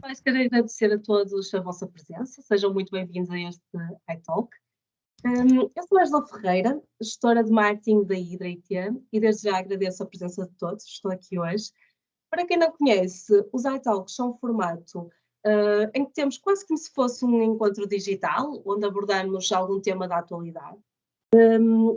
Mais quero agradecer a todos a vossa presença, sejam muito bem-vindos a este iTalk. Eu sou a Angela Ferreira, gestora de marketing da Hydra IT, e desde já agradeço a presença de todos, estou aqui hoje. Para quem não conhece, os iTalks são um formato em que temos quase como se fosse um encontro digital, onde abordamos algum tema da atualidade.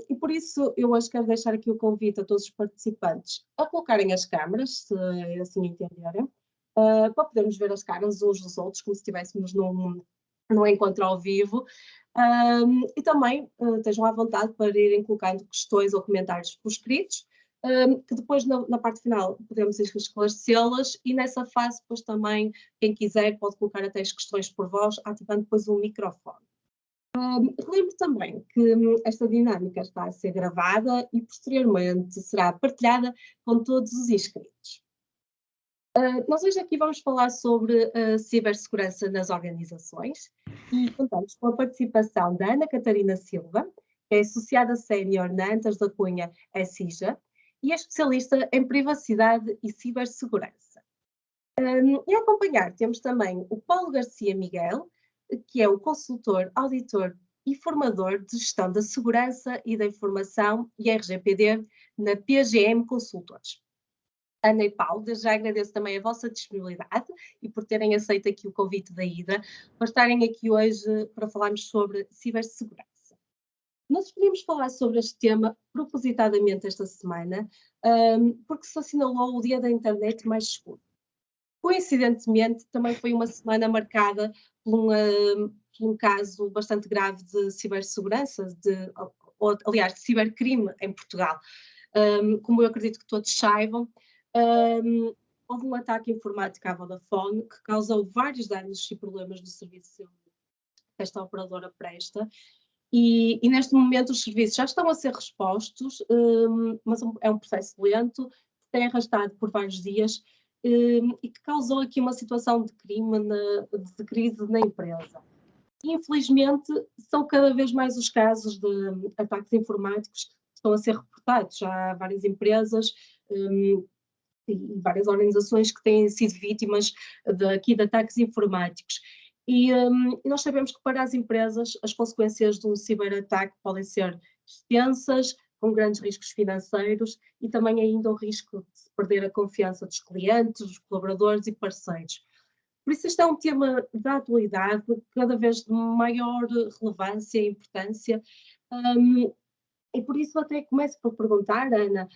E por isso eu hoje quero deixar aqui o convite a todos os participantes a colocarem as câmaras, se assim entenderem, para podermos ver as caras uns dos outros, como se estivéssemos num encontro ao vivo. E também estejam à vontade para irem colocando questões ou comentários por escritos, que depois na parte final podemos esclarecê-las e nessa fase depois também, quem quiser pode colocar até as questões por voz, ativando depois o microfone. Relembro também que esta dinâmica está a ser gravada e posteriormente será partilhada com todos os inscritos. Nós hoje aqui vamos falar sobre a cibersegurança nas organizações e contamos com a participação da Ana Catarina Silva, que é associada sénior na Antas da Cunha SIJA e é especialista em privacidade e cibersegurança. E a acompanhar temos também o Paulo Garcia Miguel, que é o consultor, auditor e formador de gestão da segurança e da informação e RGPD na PGM Consultores. Ana e Paulo, desde já agradeço também a vossa disponibilidade e por terem aceito aqui o convite da Hydra, para estarem aqui hoje para falarmos sobre cibersegurança. Nós escolhemos falar sobre este tema propositadamente esta semana, porque se assinalou o Dia da Internet mais seguro. Coincidentemente, também foi uma semana marcada por um caso bastante grave de cibersegurança, aliás, de cibercrime em Portugal. Como eu acredito que todos saibam, houve um ataque informático à Vodafone que causou vários danos e problemas no serviço que esta operadora presta. E neste momento os serviços já estão a ser repostos, mas é um processo lento, que tem arrastado por vários dias e que causou aqui uma situação de crime, de crise na empresa. E, infelizmente, são cada vez mais os casos de ataques informáticos que estão a ser reportados. Já há várias empresas e várias organizações que têm sido vítimas de ataques informáticos. E nós sabemos que para as empresas as consequências de um ciberataque podem ser extensas, com grandes riscos financeiros e também ainda o risco de se perder a confiança dos clientes, dos colaboradores e parceiros. Por isso este é um tema da atualidade, cada vez de maior relevância e importância, e por isso até começo por perguntar, Ana,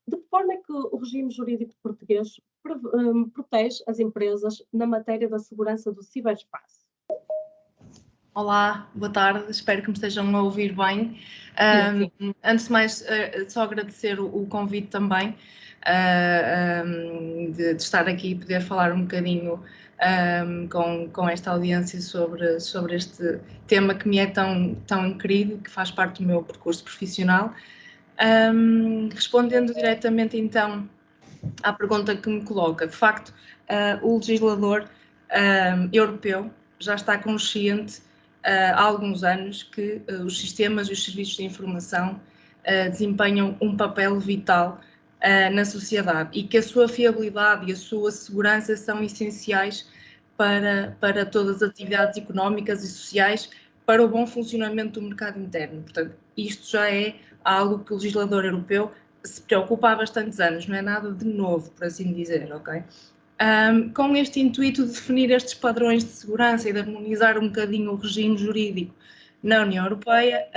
de que forma é que o regime jurídico português protege as empresas na matéria da segurança do ciberespaço? Olá, boa tarde, espero que me estejam a ouvir bem. Sim. Antes de mais, só agradecer o convite também de estar aqui e poder falar um bocadinho com esta audiência sobre este tema que me é tão querido, que faz parte do meu percurso profissional. Respondendo diretamente então à pergunta que me coloca, de facto, o legislador europeu já está consciente há alguns anos que os sistemas e os serviços de informação desempenham um papel vital na sociedade e que a sua fiabilidade e a sua segurança são essenciais para todas as atividades económicas e sociais, para o bom funcionamento do mercado interno. Portanto, isto já é algo que o legislador europeu se preocupa há bastantes anos, não é nada de novo, por assim dizer, ok? Com este intuito de definir estes padrões de segurança e de harmonizar um bocadinho o regime jurídico na União Europeia,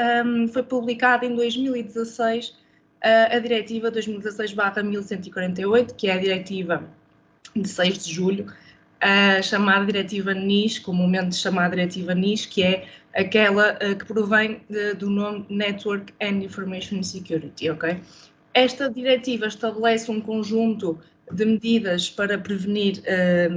foi publicada em 2016 a Diretiva 2016/1148, que é a Diretiva de 6 de julho, chamada Diretiva NIS, comumente chamada Diretiva NIS, que é aquela que provém do nome Network and Information Security, ok? Esta diretiva estabelece um conjunto de medidas para prevenir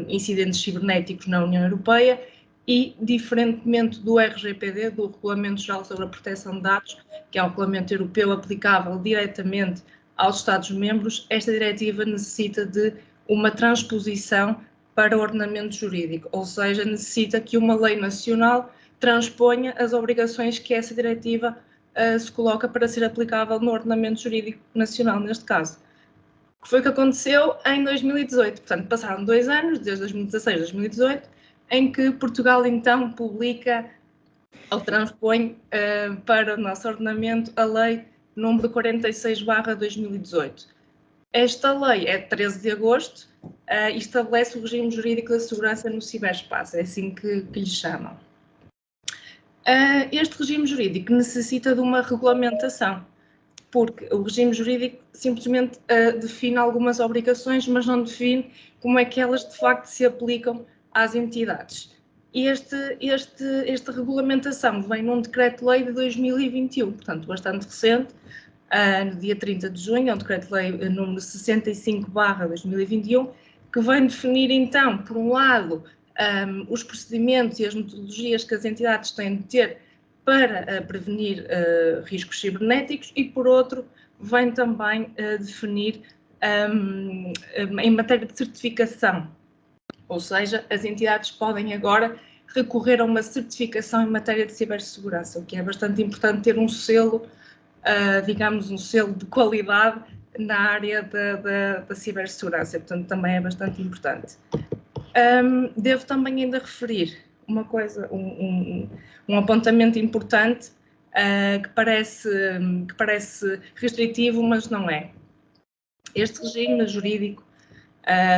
incidentes cibernéticos na União Europeia e, diferentemente do RGPD, do Regulamento Geral sobre a Proteção de Dados, que é um regulamento europeu aplicável diretamente aos Estados-membros, esta diretiva necessita de uma transposição para o ordenamento jurídico, ou seja, necessita que uma lei nacional transponha as obrigações que essa diretiva se coloca para ser aplicável no ordenamento jurídico nacional, neste caso. que foi o que aconteceu em 2018. Portanto, passaram 2 anos, desde 2016 a 2018, em que Portugal, então, publica ou transpõe para o nosso ordenamento a Lei número 46/2018. Esta lei é de 13 de agosto e estabelece o regime jurídico da segurança no ciberespaço, é assim que lhe chamam. Este regime jurídico necessita de uma regulamentação, porque o regime jurídico simplesmente define algumas obrigações, mas não define como é que elas de facto se aplicam às entidades. E esta regulamentação vem num decreto-lei de 2021, portanto bastante recente, no dia 30 de junho, é um decreto-lei número 65/2021, que vem definir então, por um lado, os procedimentos e as metodologias que as entidades têm de ter para prevenir riscos cibernéticos e, por outro, vem também definir em matéria de certificação, ou seja, as entidades podem agora recorrer a uma certificação em matéria de cibersegurança, o que é bastante importante ter um selo, digamos, um selo de qualidade na área da cibersegurança, portanto também é bastante importante. Devo também ainda referir uma coisa, um apontamento importante que parece restritivo, mas não é. Este regime jurídico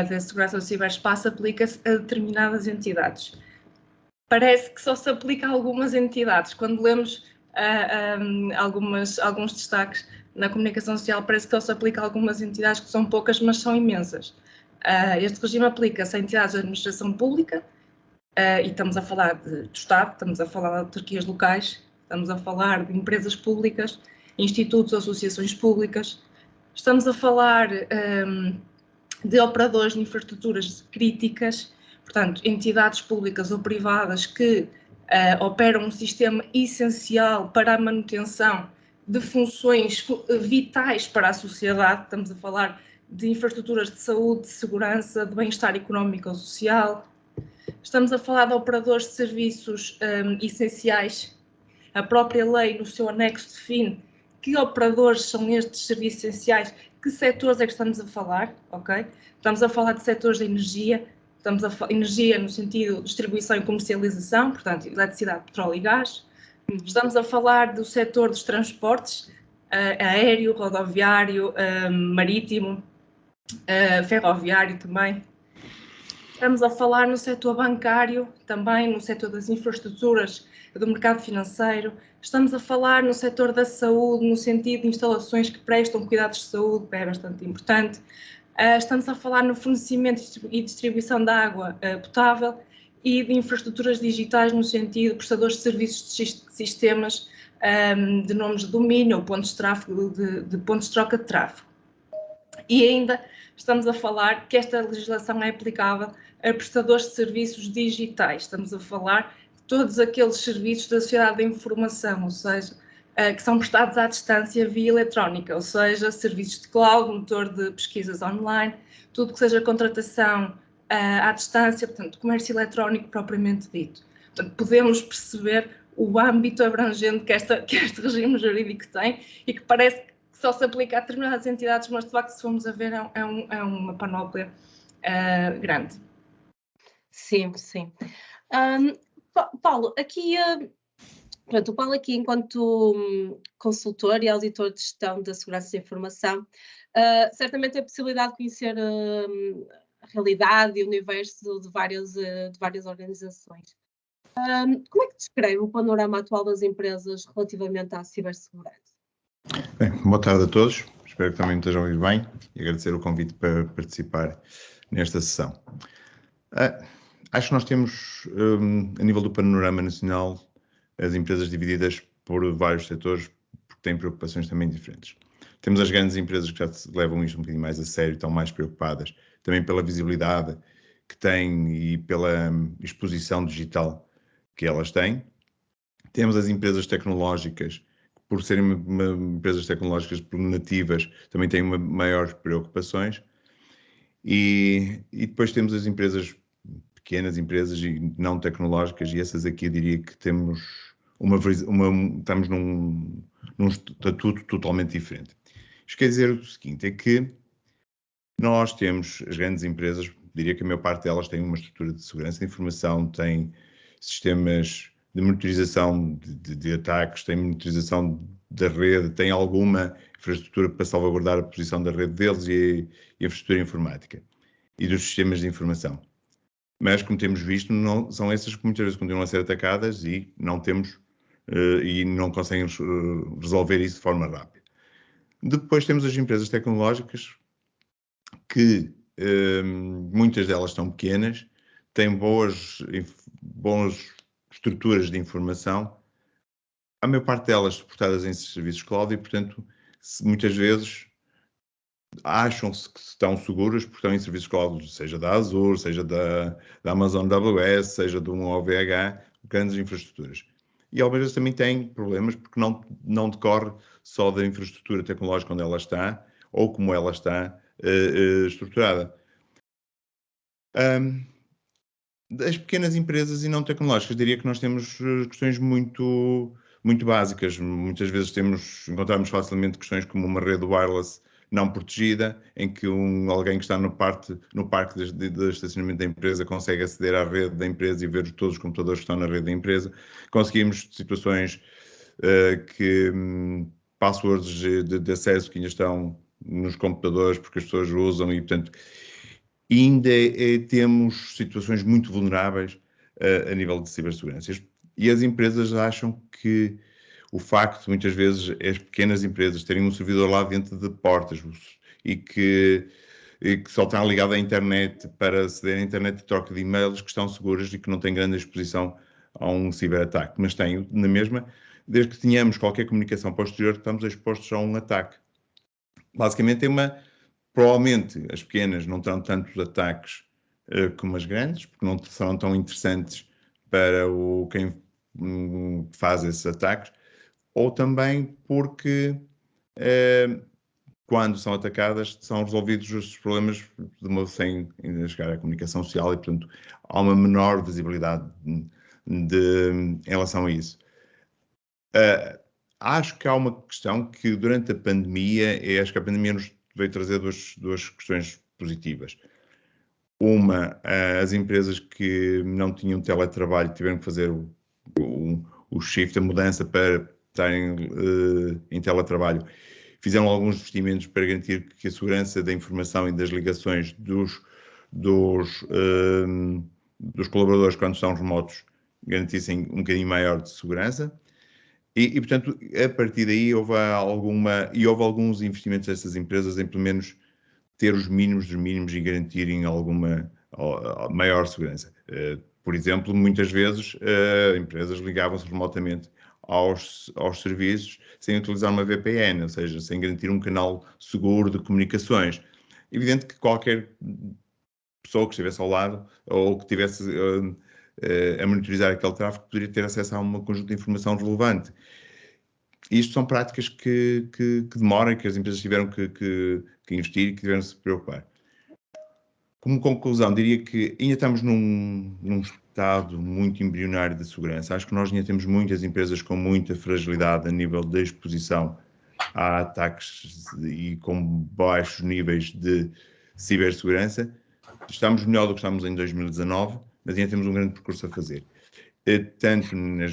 da segurança do ciberespaço aplica-se a determinadas entidades. Parece que só se aplica a algumas entidades. Quando lemos alguns destaques na comunicação social, parece que só se aplica a algumas entidades, que são poucas, mas são imensas. Este regime aplica-se a entidades de administração pública, e estamos a falar do Estado, estamos a falar de autarquias locais, estamos a falar de empresas públicas, institutos, associações públicas, estamos a falar de operadores de infraestruturas críticas, portanto, entidades públicas ou privadas que operam um sistema essencial para a manutenção de funções vitais para a sociedade. Estamos a falar de infraestruturas de saúde, de segurança, de bem-estar económico ou social. Estamos a falar de operadores de serviços essenciais. A própria lei, no seu anexo, define que operadores são estes serviços essenciais, que setores é que estamos a falar, ok? Estamos a falar de setores de energia, estamos a falar energia no sentido de distribuição e comercialização, portanto, eletricidade, petróleo e gás. Estamos a falar do setor dos transportes, aéreo, rodoviário, marítimo, ferroviário também. Estamos a falar no setor bancário, também no setor das infraestruturas do mercado financeiro. Estamos a falar no setor da saúde, no sentido de instalações que prestam cuidados de saúde, que é bastante importante. Estamos a falar no fornecimento e distribuição de água potável e de infraestruturas digitais, no sentido de prestadores de serviços de sistemas, de nomes de domínio ou pontos de tráfego, de pontos de troca de tráfego. E ainda estamos a falar que esta legislação é aplicável a prestadores de serviços digitais. Estamos a falar de todos aqueles serviços da sociedade da informação, ou seja, que são prestados à distância via eletrónica, ou seja, serviços de cloud, motor de pesquisas online, tudo que seja contratação à distância, portanto, comércio eletrónico propriamente dito. Portanto, podemos perceber o âmbito abrangente que este regime jurídico tem e que parece que só se aplica a determinadas entidades, mas de facto, se formos a ver, é uma panóplia grande. Sim, sim. Paulo, aqui, pronto, o Paulo aqui enquanto consultor e auditor de gestão da segurança da informação, certamente tem a possibilidade de conhecer a realidade e o universo de várias organizações. Como é que descreve o panorama atual das empresas relativamente à cibersegurança? Bem, boa tarde a todos, espero que também me estejam a ouvir bem e agradecer o convite para participar nesta sessão. Acho que nós temos, a nível do panorama nacional, as empresas divididas por vários setores, porque têm preocupações também diferentes. Temos as grandes empresas que já levam isto um bocadinho mais a sério, estão mais preocupadas, também pela visibilidade que têm e pela exposição digital que elas têm. Temos as empresas tecnológicas, por serem empresas tecnológicas nativas, também têm maiores preocupações. E depois temos as empresas, pequenas empresas e não tecnológicas, e essas aqui eu diria que temos estamos num estatuto totalmente diferente. Isto quer dizer o seguinte, é que Nós temos as grandes empresas, diria que a maior parte delas tem uma estrutura de segurança de informação, tem sistemas de monitorização de ataques, tem monitorização da rede, tem alguma infraestrutura para salvaguardar a posição da rede deles e a infraestrutura informática e dos sistemas de informação. Mas, como temos visto, não, são essas que muitas vezes continuam a ser atacadas e não temos e não conseguem resolver isso de forma rápida. Depois temos as empresas tecnológicas que muitas delas são pequenas, têm boas estruturas de informação, a maior parte delas suportadas em serviços cloud e, portanto, muitas vezes acham-se que estão seguras porque estão em serviços cloud, seja da Azure, seja da Amazon AWS, seja de um OVH, grandes infraestruturas. E às vezes também têm problemas porque não decorre só da infraestrutura tecnológica onde ela está ou como ela está estruturada. Das pequenas empresas e não tecnológicas, diria que nós temos questões muito básicas. Muitas vezes encontramos facilmente questões como uma rede wireless não protegida, em que alguém que está no parque de estacionamento da empresa consegue aceder à rede da empresa e ver todos os computadores que estão na rede da empresa. Conseguimos situações que passwords de acesso que ainda estão nos computadores porque as pessoas usam e, portanto, ainda temos situações muito vulneráveis a nível de cibersegurança. E as empresas acham que o facto, muitas vezes, as pequenas empresas terem um servidor lá dentro de portas e que só estão ligados à internet para aceder à internet e troca de e-mails, que estão seguras e que não têm grande exposição a um ciberataque. Mas têm, na mesma, desde que tenhamos qualquer comunicação posterior, estamos expostos a um ataque. Basicamente, provavelmente as pequenas não terão tantos ataques como as grandes, porque não serão tão interessantes para quem faz esses ataques, ou também porque quando são atacadas são resolvidos os problemas sem ainda chegar à comunicação social e, portanto, há uma menor visibilidade em relação a isso. Acho que há uma questão que durante a pandemia, acho que a pandemia nos veio trazer duas questões positivas. Uma, as empresas que não tinham teletrabalho tiveram que fazer o shift, a mudança para estarem em teletrabalho. Fizeram alguns investimentos para garantir que a segurança da informação e das ligações dos colaboradores quando estão remotos garantissem um bocadinho maior de segurança. E, portanto, a partir daí houve alguns investimentos dessas empresas em, pelo menos, ter os mínimos dos mínimos e garantirem alguma maior segurança. Por exemplo, muitas vezes empresas ligavam-se remotamente aos serviços sem utilizar uma VPN, ou seja, sem garantir um canal seguro de comunicações. Evidente que qualquer pessoa que estivesse ao lado ou que estivesse a monitorizar aquele tráfego poderia ter acesso a um conjunto de informação relevante. Isto são práticas que demoram e que as empresas tiveram que investir e que tiveram que se preocupar. Como conclusão, diria que ainda estamos num estado muito embrionário de segurança. Acho que nós ainda temos muitas empresas com muita fragilidade a nível da exposição a ataques e com baixos níveis de cibersegurança. Estamos melhor do que estamos em 2019, mas ainda temos um grande percurso a fazer. Tanto na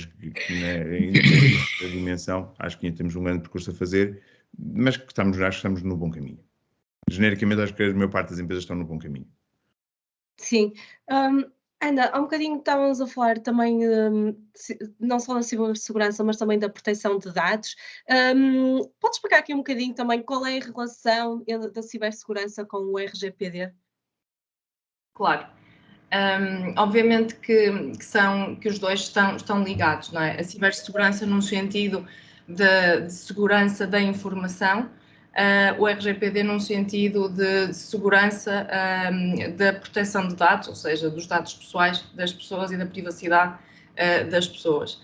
dimensão, acho que ainda temos um grande percurso a fazer, mas acho que estamos no bom caminho. Genericamente, acho que a maior parte das empresas estão no bom caminho. Sim. Ana, há um bocadinho estávamos a falar também, não só da cibersegurança, mas também da proteção de dados. Podes explicar aqui um bocadinho também qual é a relação da cibersegurança com o RGPD? Claro. Obviamente que os dois estão ligados, não é? A cibersegurança num sentido de segurança da informação, o RGPD num sentido de segurança da proteção de dados, ou seja, dos dados pessoais das pessoas e da privacidade das pessoas.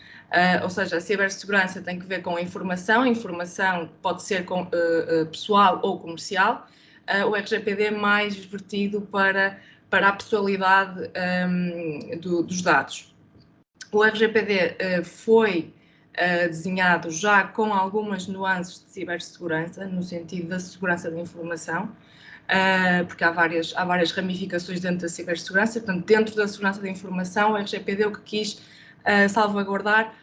Ou seja, a cibersegurança tem que ver com a informação pode ser pessoal ou comercial, o RGPD é mais vertido para a pessoalidade dos dados. O RGPD foi desenhado já com algumas nuances de cibersegurança, no sentido da segurança da informação, porque há várias ramificações dentro da cibersegurança. Portanto, dentro da segurança da informação, o RGPD o que quis salvaguardar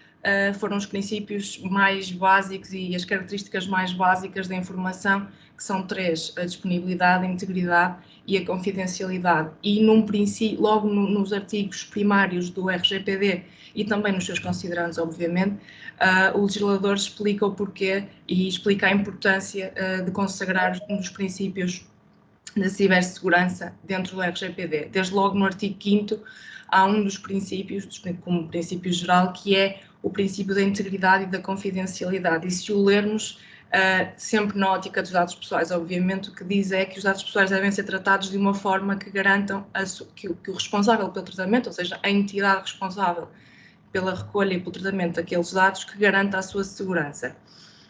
foram os princípios mais básicos e as características mais básicas da informação, que são 3: a disponibilidade, a integridade e a confidencialidade. E num princípio, logo nos artigos primários do RGPD e também nos seus considerandos, obviamente, o legislador explica o porquê e explica a importância de consagrar um dos princípios da cibersegurança dentro do RGPD. Desde logo no artigo 5º há um dos princípios, como princípio geral, que é o princípio da integridade e da confidencialidade. E se o lermos, sempre na ótica dos dados pessoais, obviamente, o que diz é que os dados pessoais devem ser tratados de uma forma que garantam que o responsável pelo tratamento, ou seja, a entidade responsável pela recolha e pelo tratamento daqueles dados, que garanta a sua segurança,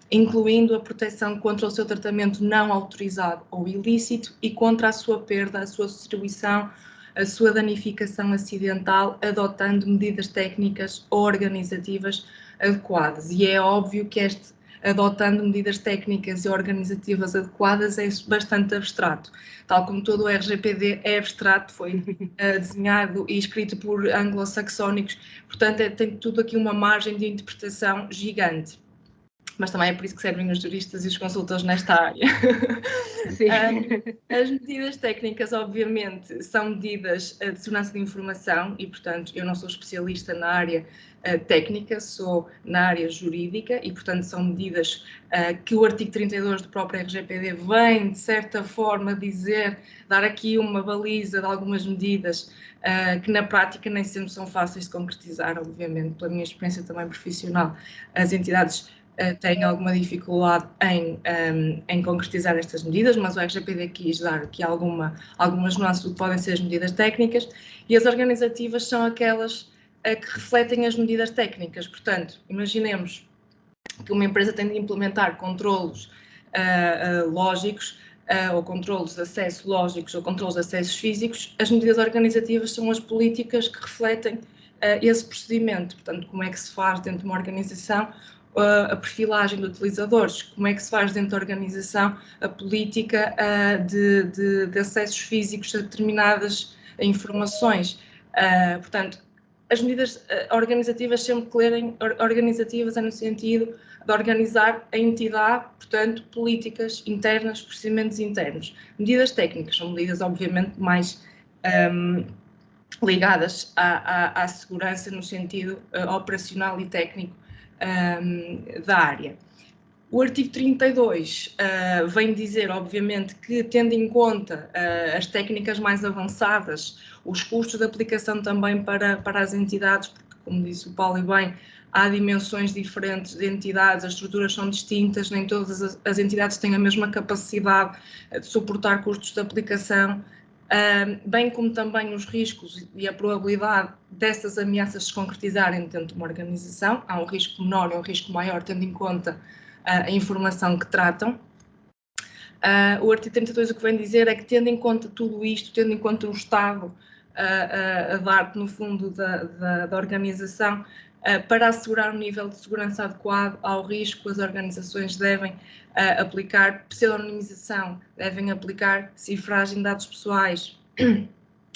incluindo a proteção contra o seu tratamento não autorizado ou ilícito e contra a sua perda, a sua distribuição, a sua danificação acidental, adotando medidas técnicas ou organizativas adequadas. E é óbvio que adotando medidas técnicas e organizativas adequadas é bastante abstrato. Tal como todo o RGPD é abstrato, foi desenhado e escrito por anglo-saxónicos, portanto tem tudo aqui uma margem de interpretação gigante. Mas também é por isso que servem os juristas e os consultores nesta área. As medidas técnicas, obviamente, são medidas de segurança de informação e, portanto, eu não sou especialista na área técnica, sou na área jurídica e, portanto, são medidas que o artigo 32 do próprio RGPD vem, de certa forma, dar aqui uma baliza de algumas medidas que na prática nem sempre são fáceis de concretizar, obviamente, pela minha experiência também profissional. As entidades têm alguma dificuldade em concretizar estas medidas, mas o RGPD quis dar aqui algumas nuances do que podem ser as medidas técnicas, e as organizativas são aquelas que refletem as medidas técnicas. Portanto, imaginemos que uma empresa tem de implementar controlos lógicos, ou controlos de acesso lógicos ou controlos de acessos físicos. As medidas organizativas são as políticas que refletem esse procedimento. Portanto, como é que se faz dentro de uma organização a perfilagem de utilizadores, como é que se faz dentro da organização a política de acessos físicos a determinadas informações. Portanto, as medidas organizativas, sempre que lerem organizativas, é no sentido de organizar a entidade, portanto, políticas internas, procedimentos internos. Medidas técnicas são medidas, obviamente, mais ligadas à segurança no sentido operacional e técnico da área. O artigo 32 vem dizer, obviamente, que tendo em conta as técnicas mais avançadas, os custos de aplicação também para as entidades, porque, como disse o Paulo e bem, há dimensões diferentes de entidades, as estruturas são distintas, nem todas as entidades têm a mesma capacidade de suportar custos de aplicação, bem como também os riscos e a probabilidade dessas ameaças se concretizarem dentro de uma organização. Há um risco menor e um risco maior, tendo em conta a informação que tratam. O artigo 32 o que vem dizer é que, tendo em conta tudo isto, tendo em conta o estado a dar, no fundo, da organização, para assegurar um nível de segurança adequado ao risco, as organizações devem aplicar pseudonimização, devem aplicar cifragem de dados pessoais,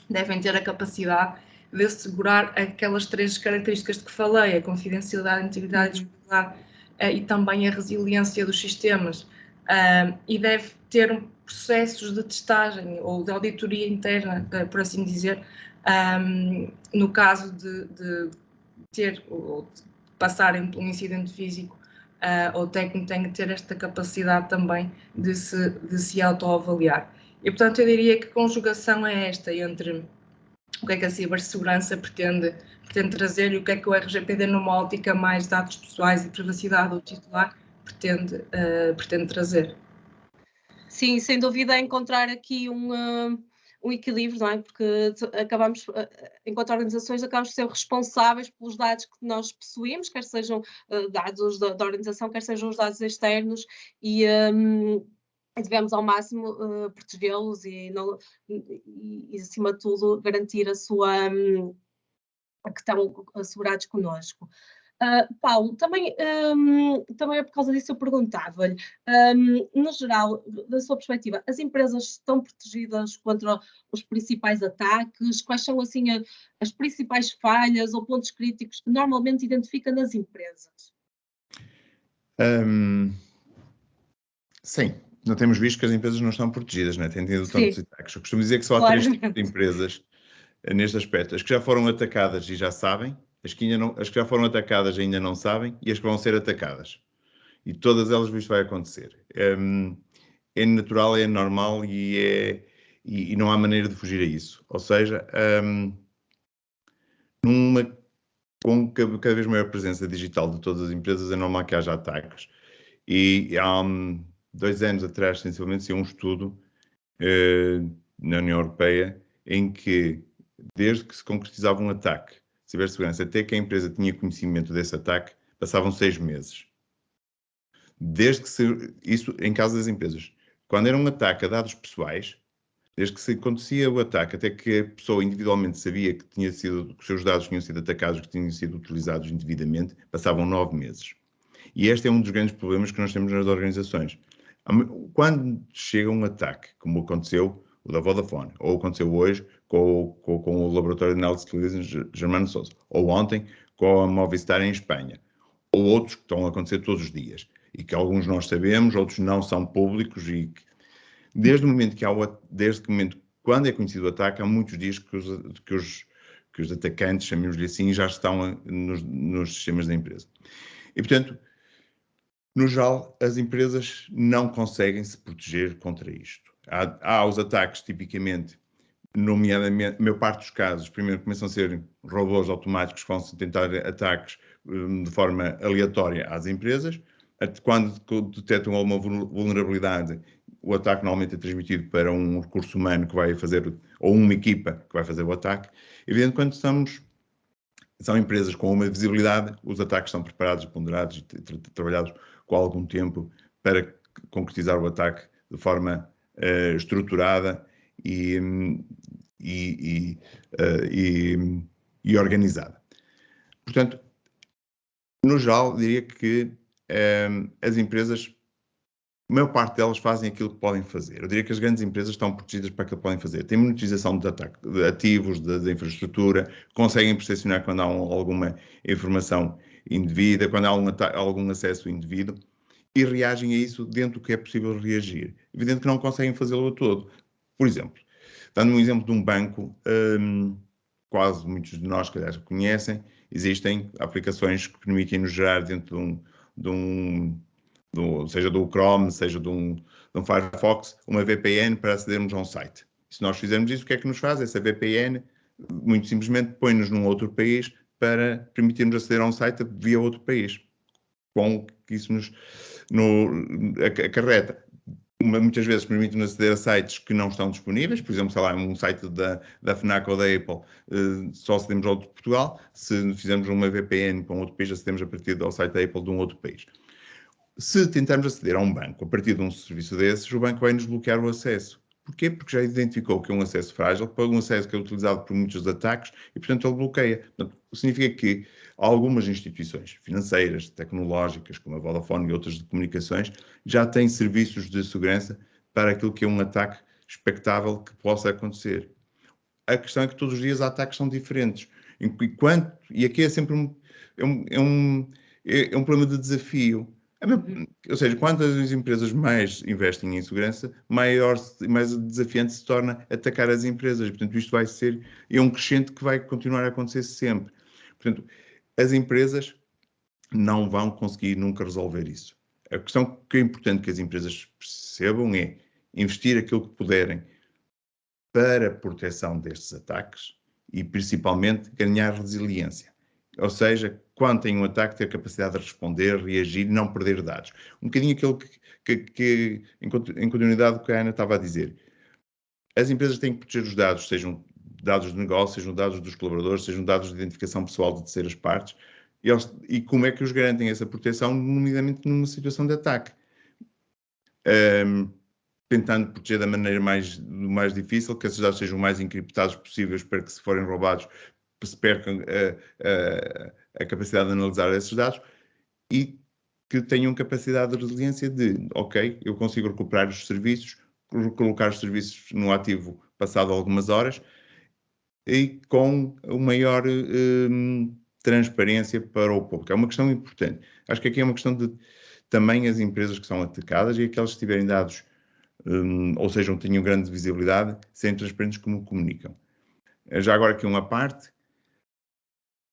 devem ter a capacidade de assegurar aquelas 3 características de que falei: a confidencialidade, a integridade e a disponibilidade, e também a resiliência dos sistemas, e deve ter processos de testagem ou de auditoria interna, por assim dizer, no caso de ter ou de passarem por um incidente físico, ou técnico, tem que ter esta capacidade também de se autoavaliar. E, portanto, eu diria que a conjugação é esta entre o que é que a cibersegurança pretende trazer e o que é que o RGPD, numa ótica mais de dados pessoais e privacidade do titular, pretende trazer. Sim, sem dúvida, encontrar aqui um equilíbrio, não é? Porque acabamos, enquanto organizações, acabamos de ser responsáveis pelos dados que nós possuímos, quer sejam dados da organização, quer sejam os dados externos, e devemos ao máximo protegê-los e, acima de tudo, garantir a sua que estão assegurados connosco. Paulo, também é por causa disso eu perguntava-lhe, no geral, da sua perspectiva, as empresas estão protegidas contra os principais ataques? Quais são, assim, as principais falhas ou pontos críticos que normalmente identifica nas empresas? Sim, não temos visto que as empresas não estão protegidas, né? Têm tido tantos Sim, ataques. Eu costumo dizer que só há três tipos de claramente. empresas neste aspecto. As que já foram atacadas e já sabem, as que já foram atacadas ainda não sabem e as que vão ser atacadas. E todas elas isto vai acontecer. É natural, é normal e não há maneira de fugir a isso. Ou seja, com cada vez maior presença digital de todas as empresas, é normal que haja ataques. E há 2 anos atrás, sensivelmente, saiu um estudo na União Europeia em que, desde que se concretizava um ataque de cibersegurança até que a empresa tinha conhecimento desse ataque, passavam 6 meses. Desde que isso em caso das empresas. Quando era um ataque a dados pessoais, desde que se acontecia o ataque até que a pessoa individualmente sabia que que os seus dados tinham sido atacados, que tinham sido utilizados indevidamente, passavam 9 meses. E este é um dos grandes problemas que nós temos nas organizações. Quando chega um ataque, como aconteceu o da Vodafone, ou aconteceu hoje com o Laboratório de Análise de Televisão Germano Sousa, ou ontem com a Movistar em Espanha, ou outros que estão a acontecer todos os dias, e que alguns nós sabemos, outros não são públicos, e que, desde o momento quando é conhecido o ataque, há muitos dias que os atacantes, chamemos-lhe assim, já estão nos sistemas da empresa. E, portanto, no geral, as empresas não conseguem se proteger contra isto. Há os ataques, tipicamente, nomeadamente, a maior parte dos casos, primeiro começam a ser robôs automáticos que vão tentar ataques de forma aleatória às empresas. Quando detectam alguma vulnerabilidade, o ataque normalmente é transmitido para um recurso humano que vai fazer, ou uma equipa que vai fazer o ataque. Evidente, quando são empresas com uma visibilidade, os ataques são preparados e ponderados e trabalhados com algum tempo para concretizar o ataque de forma estruturada e organizada. Portanto, no geral, diria que as empresas, a maior parte delas fazem aquilo que podem fazer. Eu diria que as grandes empresas estão protegidas para aquilo que podem fazer. Têm monetização de ativos, de infraestrutura, conseguem percepcionar quando há alguma informação indevida, quando há algum acesso indevido, e reagem a isso dentro do que é possível reagir. Evidente que não conseguem fazê-lo a todo. Por exemplo, dando um exemplo de um banco, quase muitos de nós, calhar, conhecem, existem aplicações que permitem-nos gerar dentro seja do Chrome, seja de um Firefox, uma VPN para acedermos a um site. Se nós fizermos isso, o que é que nos faz? Essa VPN, muito simplesmente, põe-nos num outro país para permitir-nos aceder a um site via outro país. Com que isso nos acarreta. Muitas vezes permite-nos aceder a sites que não estão disponíveis, por exemplo, sei lá, um site da FNAC ou da Apple, só acedemos ao de Portugal. Se fizermos uma VPN para um outro país, acedemos a partir do site da Apple de um outro país. Se tentarmos aceder a um banco a partir de um serviço desses, o banco vai nos bloquear o acesso. Porquê? Porque já identificou que é um acesso frágil, que é um acesso que é utilizado por muitos ataques e, portanto, ele bloqueia. Portanto, significa que algumas instituições financeiras, tecnológicas, como a Vodafone e outras de comunicações, já têm serviços de segurança para aquilo que é um ataque expectável que possa acontecer. A questão é que todos os dias os ataques são diferentes. E aqui é sempre um problema de desafio. Ou seja, quanto as empresas mais investem em segurança, mais desafiante se torna atacar as empresas. Portanto, isto vai ser um crescente que vai continuar a acontecer sempre. Portanto, as empresas não vão conseguir nunca resolver isso. A questão que é importante que as empresas percebam é investir aquilo que puderem para a proteção destes ataques e, principalmente, ganhar resiliência. Ou seja, quando tem um ataque, ter capacidade de responder, reagir e não perder dados. Um bocadinho aquilo que em continuidade do que a Ana estava a dizer. As empresas têm que proteger os dados, sejam dados de negócio, sejam dados dos colaboradores, sejam dados de identificação pessoal de terceiras partes. E como é que os garantem essa proteção, nomeadamente numa situação de ataque? Tentando proteger da maneira mais difícil, que esses dados sejam o mais encriptados possíveis para que, se forem roubados, se percam a capacidade de analisar esses dados e que tenham capacidade de resiliência de, ok, eu consigo recuperar os serviços, colocar os serviços no ativo passado algumas horas e com uma maior transparência para o público. É uma questão importante. Acho que aqui é uma questão de também as empresas que são atacadas e aquelas que tiverem dados, ou seja, tenham grande visibilidade, serem transparentes como comunicam. Já agora aqui uma parte,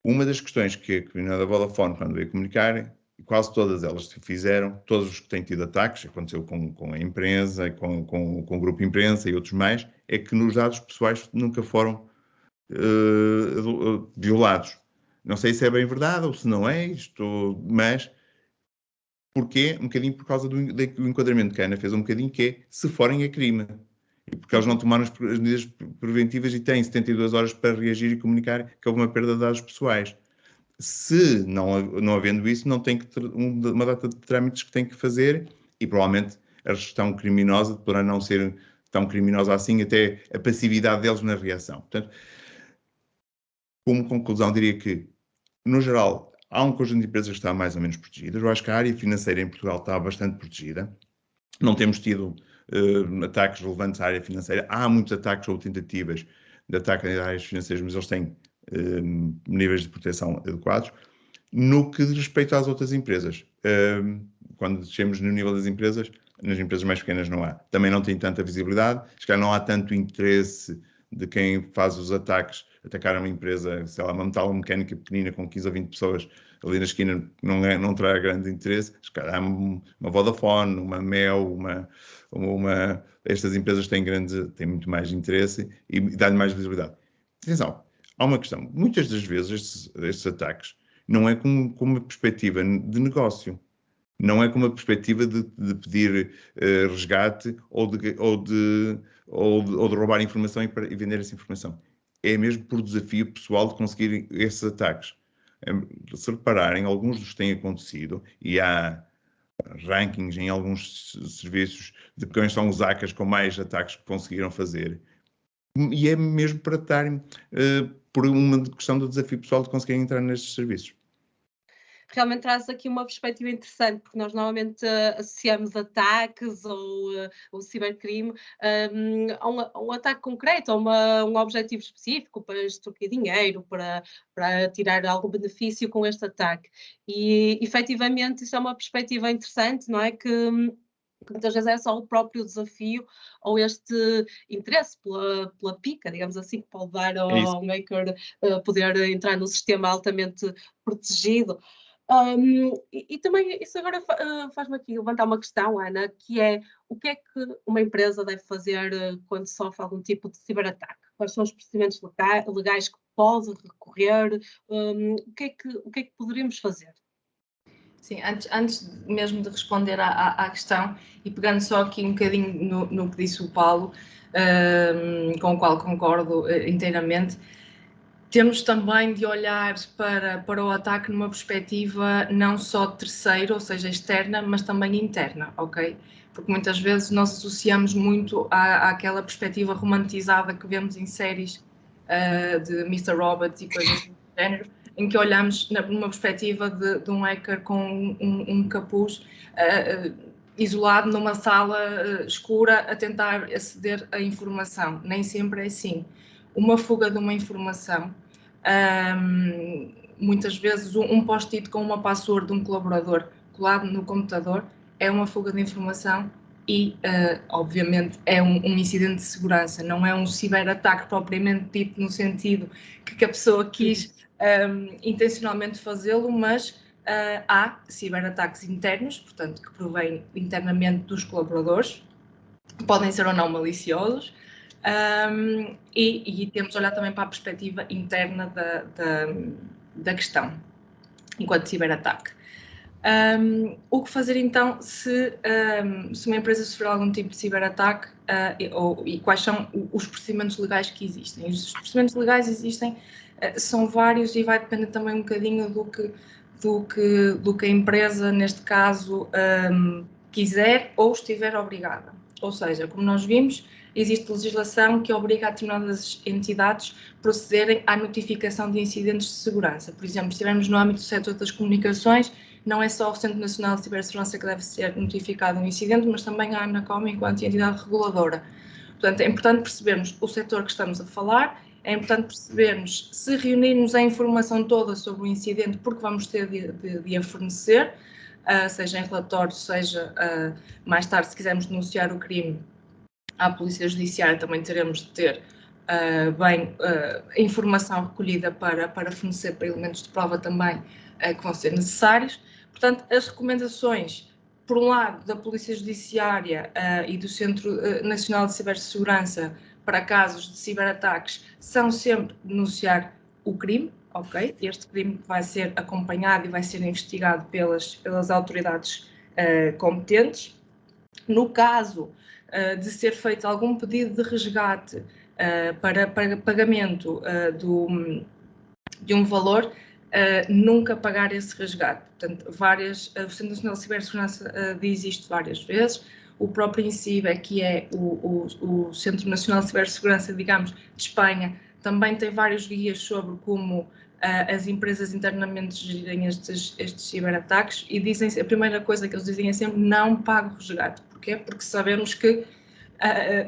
uma das questões que a Vodafone, quando veio comunicar, e quase todas elas se fizeram, todos os que têm tido ataques, aconteceu com a imprensa, com o grupo imprensa e outros mais, é que nos dados pessoais nunca foram violados. Não sei se é bem verdade ou se não é, mas porquê? Um bocadinho por causa do enquadramento que a Ana fez, um bocadinho que é, se forem é crime. E porque eles não tomaram as medidas preventivas e têm 72 horas para reagir e comunicar que houve uma perda de dados pessoais. Se não havendo isso, não tem que ter uma data de trâmites que tem que fazer e provavelmente a gestão criminosa poderá não ser tão criminosa assim, até a passividade deles na reação. Portanto, como conclusão, diria que, no geral, há um conjunto de empresas que está mais ou menos protegidas. Eu acho que a área financeira em Portugal está bastante protegida. Não temos tido ataques relevantes à área financeira. Há muitos ataques ou tentativas de ataque às áreas financeiras, mas eles têm níveis de proteção adequados. No que diz respeito às outras empresas, quando descemos no nível das empresas, nas empresas mais pequenas não há. Também não tem tanta visibilidade, se calhar não há tanto interesse de quem faz os ataques, atacar uma empresa, sei lá, uma metalomecânica pequenina com 15 ou 20 pessoas ali na esquina, não terá grande interesse. Se calhar uma Vodafone, uma Mel, estas empresas têm muito mais interesse e dá-lhe mais visibilidade. Atenção, há uma questão. Muitas das vezes estes ataques não é com uma perspectiva de negócio, não é com uma perspectiva de pedir resgate ou de roubar informação e vender essa informação. É mesmo por desafio pessoal de conseguir esses ataques. Se repararem, alguns dos que têm acontecido, e há rankings em alguns serviços de quem são os hackers com mais ataques que conseguiram fazer, e é mesmo para estarem por uma questão do desafio pessoal de conseguirem entrar nestes serviços. Realmente traz aqui uma perspectiva interessante, porque nós normalmente associamos ataques ou cibercrime a um ataque concreto, a um objetivo específico, para extorquir dinheiro, para tirar algum benefício com este ataque. E, efetivamente, isso é uma perspectiva interessante, não é? Que muitas vezes é só o próprio desafio ou este interesse pela pica, digamos assim, que pode dar ao maker poder entrar no sistema altamente protegido. E também isso agora faz-me aqui levantar uma questão, Ana, que é o que é que uma empresa deve fazer quando sofre algum tipo de ciberataque? Quais são os procedimentos legais que pode recorrer? O que é que poderíamos fazer? Sim, antes mesmo de responder à questão, e pegando só aqui um bocadinho no que disse o Paulo, com o qual concordo inteiramente, temos também de olhar para o ataque numa perspectiva não só terceira, ou seja, externa, mas também interna, ok? Porque muitas vezes nós associamos muito àquela perspectiva romantizada que vemos em séries de Mr. Robot e coisas do género, em que olhamos numa perspectiva de um hacker com um capuz isolado numa sala escura a tentar aceder à informação. Nem sempre é assim. Uma fuga de uma informação, muitas vezes um post-it com uma password de um colaborador colado no computador é uma fuga de informação e, obviamente, é um incidente de segurança, não é um ciberataque propriamente dito no sentido que a pessoa quis intencionalmente fazê-lo, mas há ciberataques internos, portanto, que provêm internamente dos colaboradores, que podem ser ou não maliciosos, e temos de olhar também para a perspectiva interna da questão, enquanto ciberataque. O que fazer então se uma empresa sofrer algum tipo de ciberataque e quais são os procedimentos legais que existem? Os procedimentos legais existem, são vários e vai depender também um bocadinho do que a empresa, neste caso, quiser ou estiver obrigada. ou seja, como nós vimos, existe legislação que obriga a determinadas entidades a procederem à notificação de incidentes de segurança. Por exemplo, se estivermos no âmbito do setor das comunicações, não é só o Centro Nacional de Cibersegurança que deve ser notificado um incidente, mas também a ANACOM enquanto entidade reguladora. Portanto, é importante percebermos o setor que estamos a falar, é importante percebermos se reunirmos a informação toda sobre o incidente, porque vamos ter de a fornecer, seja em relatório, seja mais tarde, se quisermos denunciar o crime à Polícia Judiciária, também teremos de ter a informação recolhida para fornecer para elementos de prova também que vão ser necessários. Portanto, as recomendações, por um lado, da Polícia Judiciária e do Centro Nacional de Cibersegurança para casos de ciberataques, são sempre denunciar o crime, ok? Este crime vai ser acompanhado e vai ser investigado pelas autoridades competentes. No caso de ser feito algum pedido de resgate para pagamento de um valor, nunca pagar esse resgate. Portanto, o Centro Nacional de Cibersegurança diz isto várias vezes. O próprio INCIBE, que é o Centro Nacional de Cibersegurança, digamos, de Espanha, também tem vários guias sobre como as empresas internamente gerirem estes ciberataques e dizem, a primeira coisa que eles dizem é sempre: não pague o resgate. Porquê? Porque sabemos que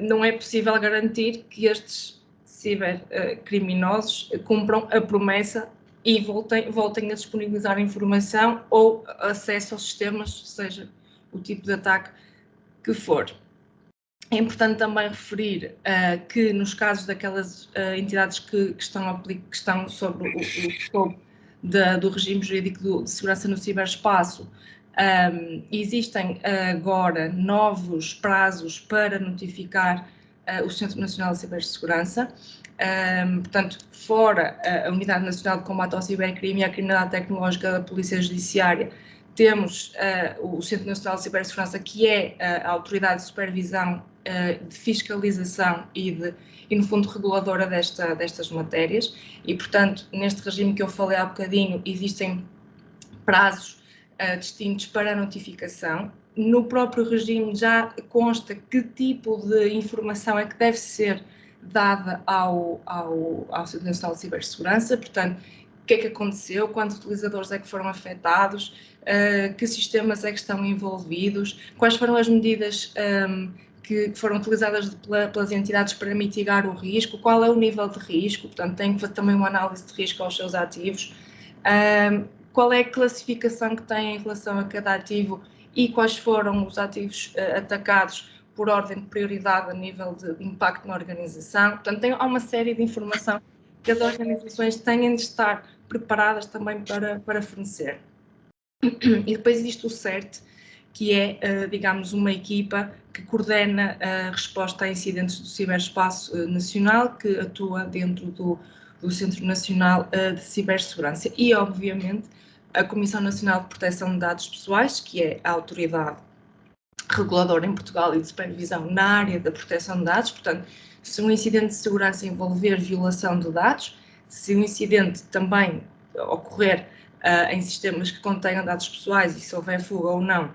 não é possível garantir que estes cibercriminosos cumpram a promessa e voltem a disponibilizar informação ou acesso aos sistemas, seja o tipo de ataque que for. É importante também referir que nos casos daquelas entidades que estão sobre o escopo do regime jurídico de segurança no ciberespaço, existem agora novos prazos para notificar o Centro Nacional de Cibersegurança. Portanto, fora a Unidade Nacional de Combate ao Cibercrime e à Criminalidade Tecnológica da Polícia Judiciária, temos o Centro Nacional de Cibersegurança, que é a autoridade de supervisão, de fiscalização e no fundo, reguladora destas matérias. E, portanto, neste regime que eu falei há bocadinho, existem prazos distintos para a notificação. No próprio regime já consta que tipo de informação é que deve ser dada ao Centro Nacional de Cibersegurança. Portanto, o que é que aconteceu, quantos utilizadores é que foram afetados, que sistemas é que estão envolvidos, quais foram as medidas que foram utilizadas pelas entidades para mitigar o risco, qual é o nível de risco. Portanto, tem que fazer também uma análise de risco aos seus ativos, qual é a classificação que tem em relação a cada ativo e quais foram os ativos atacados por ordem de prioridade a nível de impacto na organização. Portanto, há uma série de informação que as organizações têm de estar preparadas também para fornecer. E depois existe o CERT, que é, digamos, uma equipa que coordena a resposta a incidentes do ciberespaço nacional, que atua dentro do Centro Nacional de Cibersegurança. E, obviamente, a Comissão Nacional de Proteção de Dados Pessoais, que é a autoridade reguladora em Portugal e de supervisão na área da proteção de dados. Portanto, se um incidente de segurança envolver violação de dados, se um incidente também ocorrer em sistemas que contenham dados pessoais e se houver fuga ou não,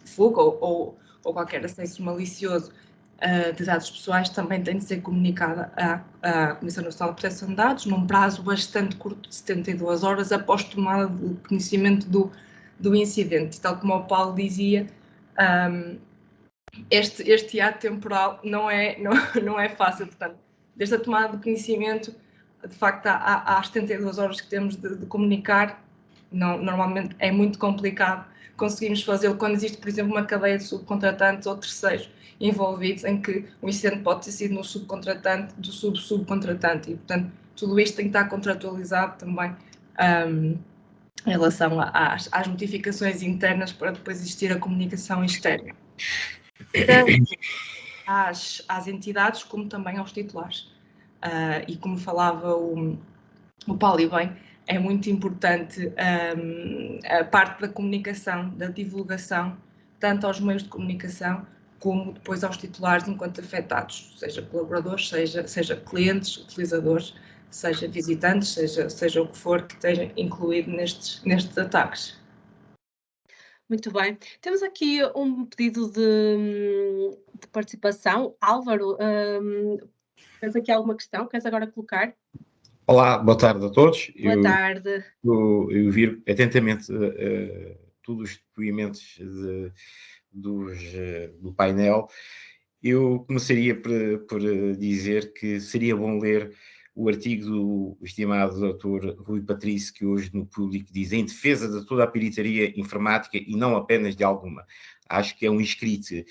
fuga ou qualquer acesso malicioso de dados pessoais, também tem de ser comunicada à Comissão Nacional de Proteção de Dados num prazo bastante curto de 72 horas após tomada de conhecimento do incidente. Tal como o Paulo dizia, este ato temporal não é fácil. Portanto, desde a tomada de conhecimento, de facto, há 72 horas que temos de comunicar. Normalmente é muito complicado conseguirmos fazê-lo quando existe, por exemplo, uma cadeia de subcontratantes ou terceiros envolvidos, em que o incidente pode ter sido no subcontratante do subcontratante, e, portanto, tudo isto tem que estar contratualizado também em relação às notificações internas para depois existir a comunicação externa. Tanto às entidades como também aos titulares. E como falava o Paulo e bem, é muito importante a parte da comunicação, da divulgação, tanto aos meios de comunicação como depois aos titulares enquanto afetados, seja colaboradores, seja clientes, utilizadores, seja visitantes, seja o que for que esteja incluído nestes ataques. Muito bem. Temos aqui um pedido de participação. Álvaro, tens aqui alguma questão? Queres agora colocar? Olá, boa tarde a todos. Boa tarde. Eu vi atentamente todos os depoimentos do painel. Eu começaria por dizer que seria bom ler o artigo do estimado Dr. Rui Patrício, que hoje no Público diz em defesa de toda a pirataria informática e não apenas de alguma. Acho que é um escrito que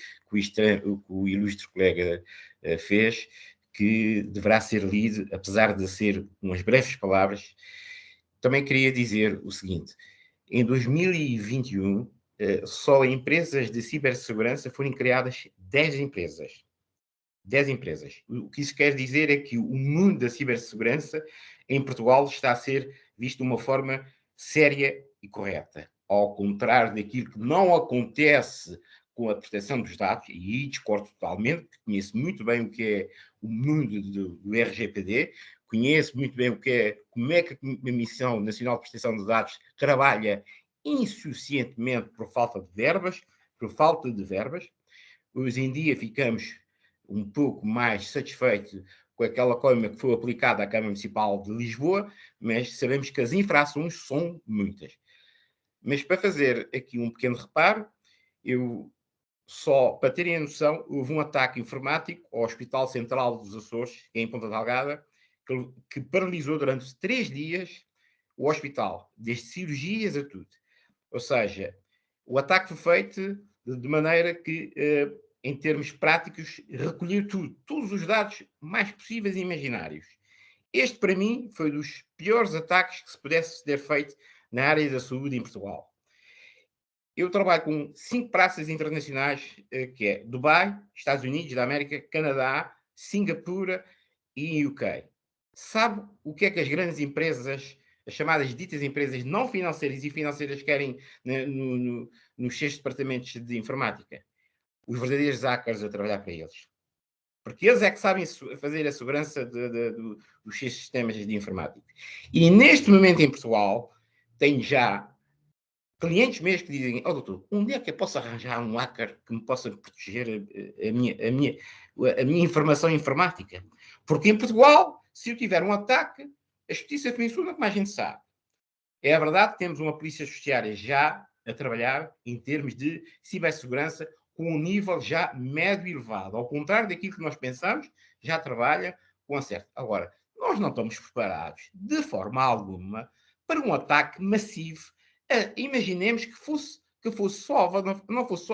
o ilustre colega fez, que deverá ser lido, apesar de ser umas breves palavras. Também queria dizer o seguinte: em 2021, só em empresas de cibersegurança foram criadas 10 empresas. 10 empresas. O que isso quer dizer é que o mundo da cibersegurança em Portugal está a ser visto de uma forma séria e correta. Ao contrário daquilo que não acontece com a proteção dos dados, e aí discordo totalmente, conheço muito bem o que é o mundo do RGPD, conheço muito bem como é que a Comissão Nacional de Proteção de Dados trabalha insuficientemente por falta de verbas. Hoje em dia ficamos um pouco mais satisfeitos com aquela coima que foi aplicada à Câmara Municipal de Lisboa, mas sabemos que as infrações são muitas. Mas para fazer aqui um pequeno reparo, para terem a noção, houve um ataque informático ao Hospital Central dos Açores, em Ponta Delgada, que paralisou durante 3 dias o hospital, desde cirurgias a tudo. Ou seja, o ataque foi feito de maneira que, em termos práticos, recolheu todos os dados mais possíveis e imaginários. Este, para mim, foi dos piores ataques que se pudesse ter feito na área da saúde em Portugal. Eu trabalho com 5 praças internacionais, que é Dubai, Estados Unidos da América, Canadá, Singapura e UK. Sabe o que é que as grandes empresas, as chamadas ditas empresas não financeiras e financeiras, querem nos seus departamentos de informática? Os verdadeiros hackers a trabalhar para eles. Porque eles é que sabem fazer a segurança dos seus sistemas de informática. E neste momento em Portugal, tenho já clientes mesmo que dizem: doutor, onde é que eu posso arranjar um hacker que me possa proteger a minha informação informática? Porque em Portugal, se eu tiver um ataque, a justiça funciona como a gente sabe. É verdade que temos uma polícia judiciária já a trabalhar em termos de cibersegurança com um nível já médio e elevado. Ao contrário daquilo que nós pensamos, já trabalha com acerto. Agora, nós não estamos preparados de forma alguma para um ataque massivo. Imaginemos que não fosse só a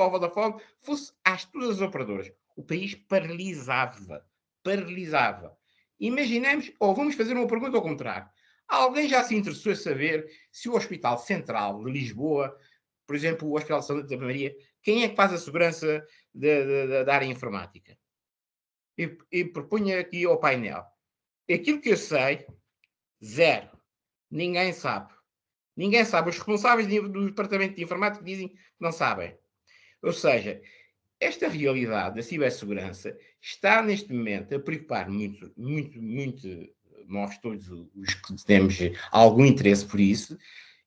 Vodafone, fosse todas as operadoras. O país paralisava. Imaginemos, ou vamos fazer uma pergunta ao contrário. Alguém já se interessou em saber se o Hospital Central de Lisboa, por exemplo, o Hospital Santa Maria, quem é que faz a segurança da área informática? E proponho aqui ao painel. Aquilo que eu sei, zero. Ninguém sabe. Ninguém sabe. Os responsáveis do Departamento de Informática dizem que não sabem. Ou seja, esta realidade da cibersegurança está neste momento a preocupar muito nós todos os que temos algum interesse por isso.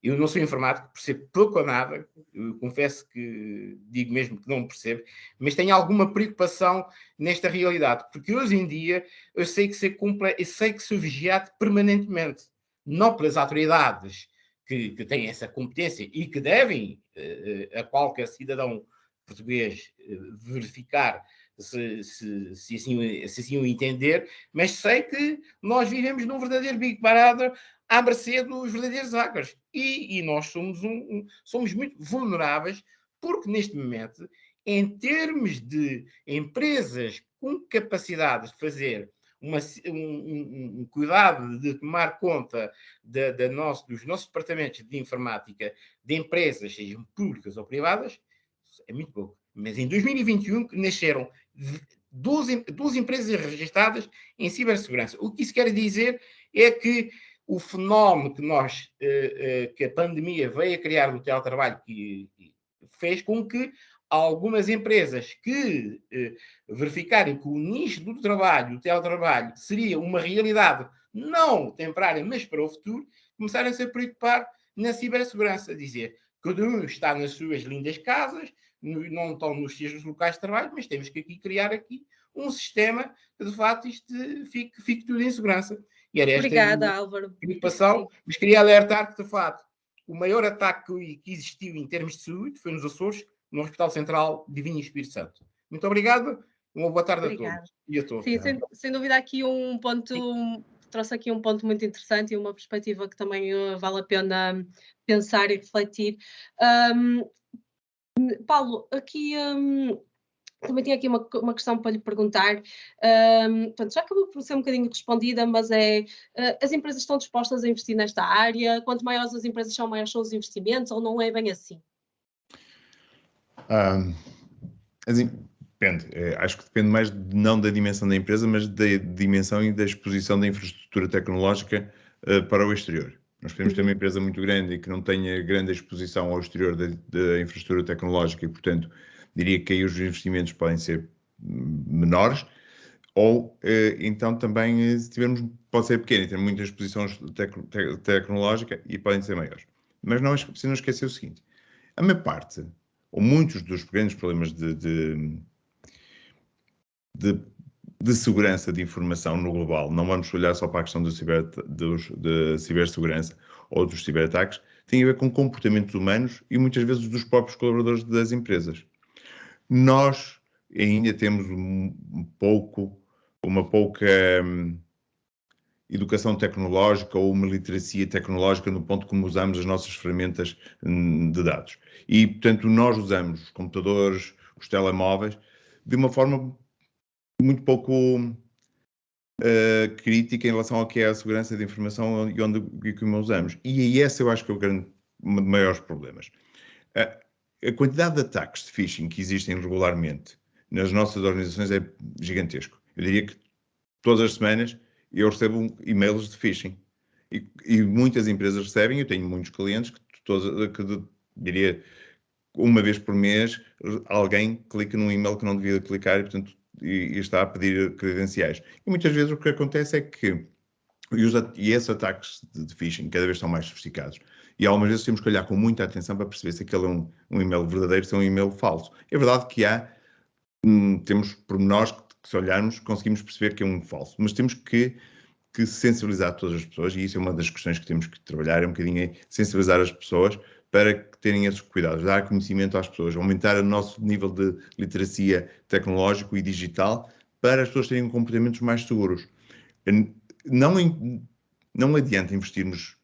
Eu não sou informático, percebo pouco ou nada, eu confesso que digo mesmo que não percebo, mas tenho alguma preocupação nesta realidade, porque hoje em dia eu sei que sou vigiado permanentemente, não pelas autoridades que têm essa competência e que devem, a qualquer cidadão português, verificar se assim o entender, mas sei que nós vivemos num verdadeiro Big Brother à mercê dos verdadeiros hackers. E nós somos muito vulneráveis, porque neste momento, em termos de empresas com capacidade de fazer um cuidado de tomar conta dos nossos departamentos de informática, de empresas, sejam públicas ou privadas, é muito pouco. Mas em 2021 nasceram 12 empresas registradas em cibersegurança. O que isso quer dizer é que o fenómeno que a pandemia veio a criar do teletrabalho que fez com que algumas empresas que verificarem que o nicho do teletrabalho, seria uma realidade não temporária, mas para o futuro, começaram-se a preocupar na cibersegurança. Dizer, Cada um está nas suas lindas casas, não estão nos seus locais de trabalho, mas temos que aqui criar aqui um sistema que, de facto, isto fique tudo em segurança. E era esta a minha Obrigada, Álvaro. preocupação, mas queria alertar que, de facto, o maior ataque que existiu em termos de saúde foi nos Açores, no Hospital Central Divino Espírito Santo. Muito obrigado, uma boa tarde a todos e a todos. Sim, sem dúvida aqui um ponto, trouxe aqui um ponto muito interessante e uma perspectiva que também vale a pena pensar e refletir. Paulo, aqui também tinha aqui uma questão para lhe perguntar. Portanto, já acabou por ser um bocadinho respondida, mas as empresas estão dispostas a investir nesta área? Quanto maiores as empresas são, maiores são os investimentos, ou não é bem assim? Depende. Acho que depende mais não da dimensão da empresa, mas da dimensão e da exposição da infraestrutura tecnológica para o exterior. Nós podemos ter uma empresa muito grande e que não tenha grande exposição ao exterior da infraestrutura tecnológica e, portanto, diria que aí os investimentos podem ser menores, ou então também, se tivermos, pode ser pequeno e ter muita exposição tecnológica e podem ser maiores. Mas não é preciso não esquecer o seguinte: a maior parte, ou muitos dos grandes problemas de segurança de informação no global, não vamos olhar só para a questão da cibersegurança ou dos ciberataques, tem a ver com comportamentos humanos e muitas vezes dos próprios colaboradores das empresas. Nós ainda temos uma pouca educação tecnológica ou uma literacia tecnológica no ponto como usamos as nossas ferramentas de dados. E, portanto, nós usamos os computadores, os telemóveis, de uma forma muito pouco crítica em relação ao que é a segurança da informação e como usamos. E esse eu acho que é um dos maiores problemas. A quantidade de ataques de phishing que existem regularmente nas nossas organizações é gigantesco. Eu diria que todas as semanas eu recebo e-mails de phishing. E muitas empresas recebem, eu tenho muitos clientes que diria, uma vez por mês, alguém clica num e-mail que não devia clicar e, portanto, e está a pedir credenciais. E muitas vezes o que acontece é que esses ataques de phishing cada vez são mais sofisticados. E algumas vezes temos que olhar com muita atenção para perceber se aquele é um e-mail verdadeiro, se é um e-mail falso. É verdade que temos pormenores que, se olharmos, conseguimos perceber que é um falso. Mas temos que sensibilizar todas as pessoas, e isso é uma das questões que temos que trabalhar, é um bocadinho sensibilizar as pessoas para que terem esses cuidados, dar conhecimento às pessoas, aumentar o nosso nível de literacia tecnológico e digital para as pessoas terem comportamentos mais seguros. Não adianta investirmos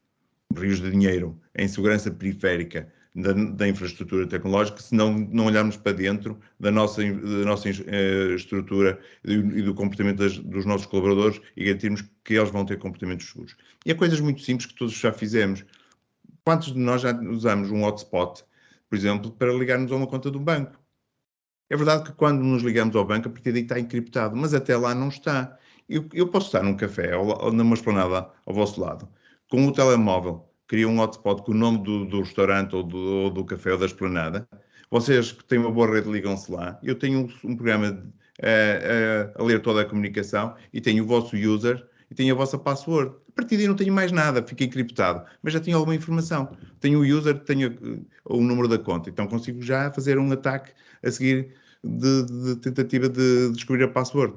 rios de dinheiro em segurança periférica da infraestrutura tecnológica se não olharmos para dentro da nossa estrutura e do comportamento dos nossos colaboradores e garantirmos que eles vão ter comportamentos seguros. E há coisas muito simples que todos já fizemos. Quantos de nós já usamos um hotspot, por exemplo, para ligarmos a uma conta do banco? É verdade que quando nos ligamos ao banco, a partir daí está encriptado, mas até lá não está. Eu posso estar num café ou numa esplanada ao vosso lado, com o telemóvel, cria um hotspot com o nome do restaurante ou do café ou da esplanada. Vocês que têm uma boa rede ligam-se lá. Eu tenho um programa a ler toda a comunicação e tenho o vosso user e tenho a vossa password. A partir daí não tenho mais nada, fica encriptado, mas já tenho alguma informação. Tenho o user, tenho o número da conta, então consigo já fazer um ataque a seguir de tentativa de descobrir a password.